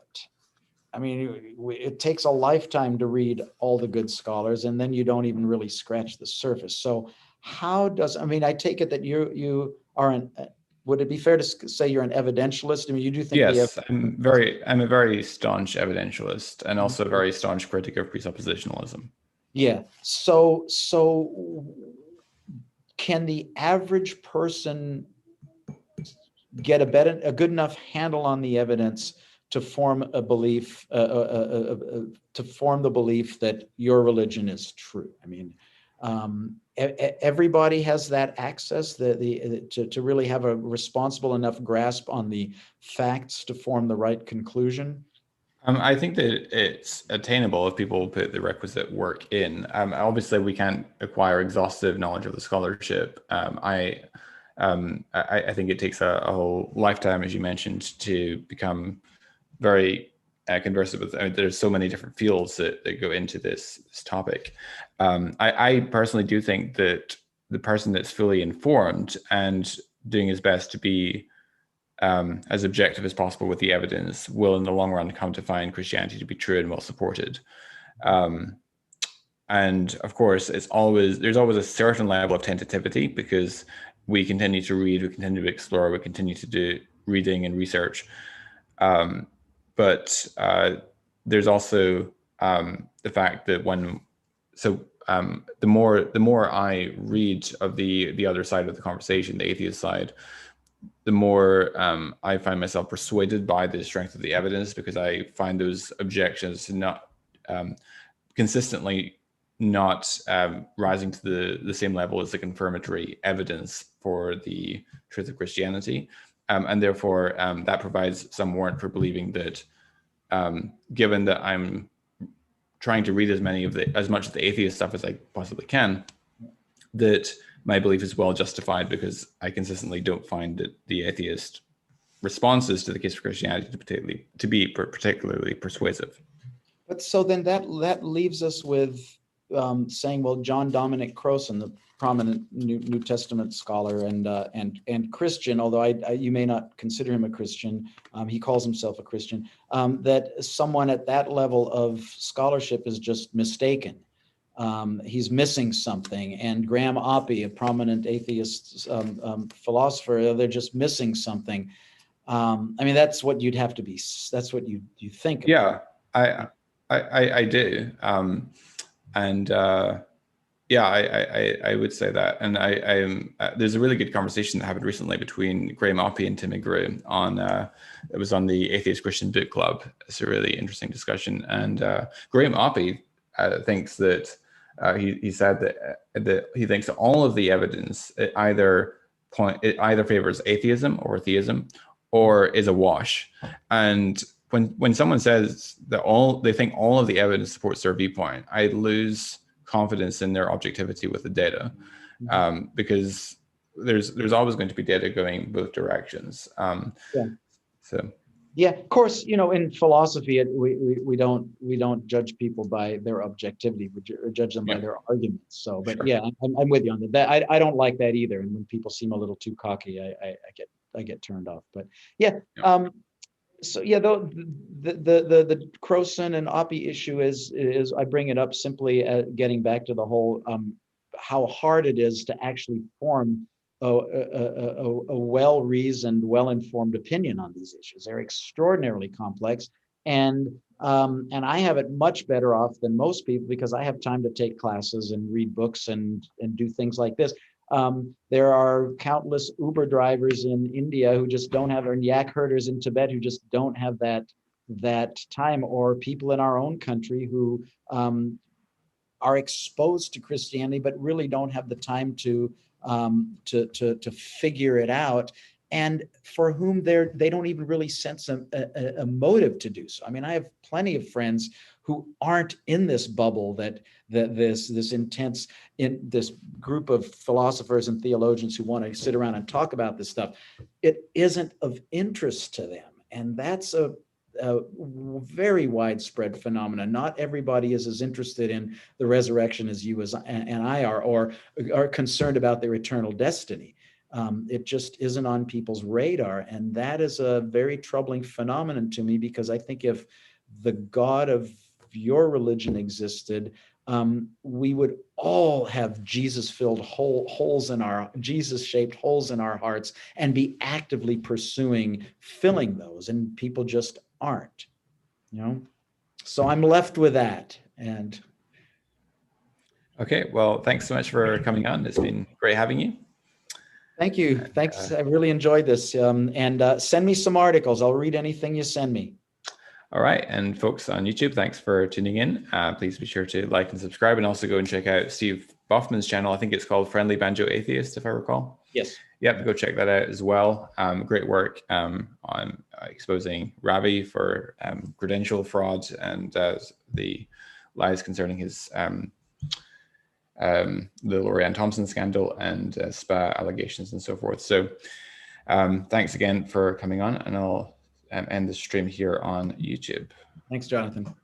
I mean, it takes a lifetime to read all the good scholars, and then you don't even really scratch the surface. So how does, I mean, I take it that you are would it be fair to say you're an evidentialist? I mean, you do think Yes, I'm a very staunch evidentialist and also a very staunch critic of presuppositionalism. Yeah. So can the average person get a good enough handle on the evidence to form a belief, to form the belief that your religion is true? I mean, everybody has that access, to really have a responsible enough grasp on the facts to form the right conclusion. I think that it's attainable if people put the requisite work in. Obviously, we can't acquire exhaustive knowledge of the scholarship. I think it takes a whole lifetime, as you mentioned, to become very conversant with. I mean, there's so many different fields that go into this topic. I personally do think that the person that's fully informed and doing his best to be as objective as possible with the evidence will in the long run come to find Christianity to be true and well supported. And of course, there's always a certain level of tentativity because we continue to read, we continue to explore, we continue to do reading and research. But there's also the fact that the more I read of the other side of the conversation, the atheist side, the more I find myself persuaded by the strength of the evidence, because I find those objections not consistently not rising to the same level as the confirmatory evidence for the truth of Christianity. And therefore, that provides some warrant for believing that, given that I'm trying to read as much of the atheist stuff as I possibly can, that my belief is well justified, because I consistently don't find that the atheist responses to the case for Christianity to be particularly persuasive. But so then that leaves us with saying, well, John Dominic Crossan, the prominent New Testament scholar and Christian, although you may not consider him a Christian, he calls himself a Christian, that someone at that level of scholarship is just mistaken. He's missing something. And Graham Oppy, a prominent atheist philosopher, they're just missing something. I mean, that's what you'd have to be. That's what you think. Yeah, I do. Yeah, I would say that. And I am. There's a really good conversation that happened recently between Graham Oppy and Tim McGrew on. It was on the Atheist Christian Book Club. It's a really interesting discussion. And Graham Oppy thinks that he said that he thinks that all of the evidence it either favors atheism or theism, or is a wash. And when someone says that they think all of the evidence supports their viewpoint, I lose confidence in their objectivity with the data, because there's always going to be data going both directions. So. Yeah, of course, in philosophy, we don't judge people by their objectivity. We judge them by their arguments. So, but sure. Yeah, I'm with you on that. I don't like that either. And when people seem a little too cocky, I get turned off. But yeah. So yeah, the Crossan and Oppy issue is I bring it up simply getting back to the whole how hard it is to actually form a well-reasoned, well-informed opinion on these issues. They're extraordinarily complex, and I have it much better off than most people because I have time to take classes and read books and do things like this. There are countless Uber drivers in India who just don't have, or yak herders in Tibet who just don't have that time, or people in our own country who are exposed to Christianity but really don't have the time to to figure it out, and for whom they don't even really sense a motive to do so. I mean, I have plenty of friends who aren't in this bubble that this intense, in this group of philosophers and theologians who want to sit around and talk about this stuff. It isn't of interest to them, and that's a very widespread phenomenon. Not everybody is as interested in the resurrection as you and I are, or are concerned about their eternal destiny. It just isn't on people's radar, and that is a very troubling phenomenon to me, because I think if the God of your religion existed, we would all have Jesus-filled Jesus-shaped holes in our hearts, and be actively pursuing filling those, and people just aren't, So I'm left with that. And okay, well, thanks so much for coming on. It's been great having you. Thank you. Thanks. I really enjoyed this. And send me some articles. I'll read anything you send me. All right. And folks on YouTube, thanks for tuning in. Please be sure to like and subscribe, and also go and check out Steve Baughman's channel. I think it's called Friendly Banjo Atheist, if I recall. Yes. Yep, go check that out as well. Great work on exposing Ravi for credential fraud and the lies concerning his the Lorianne Thompson scandal and spa allegations and so forth. So thanks again for coming on, and I'll end the stream here on YouTube. Thanks, Jonathan.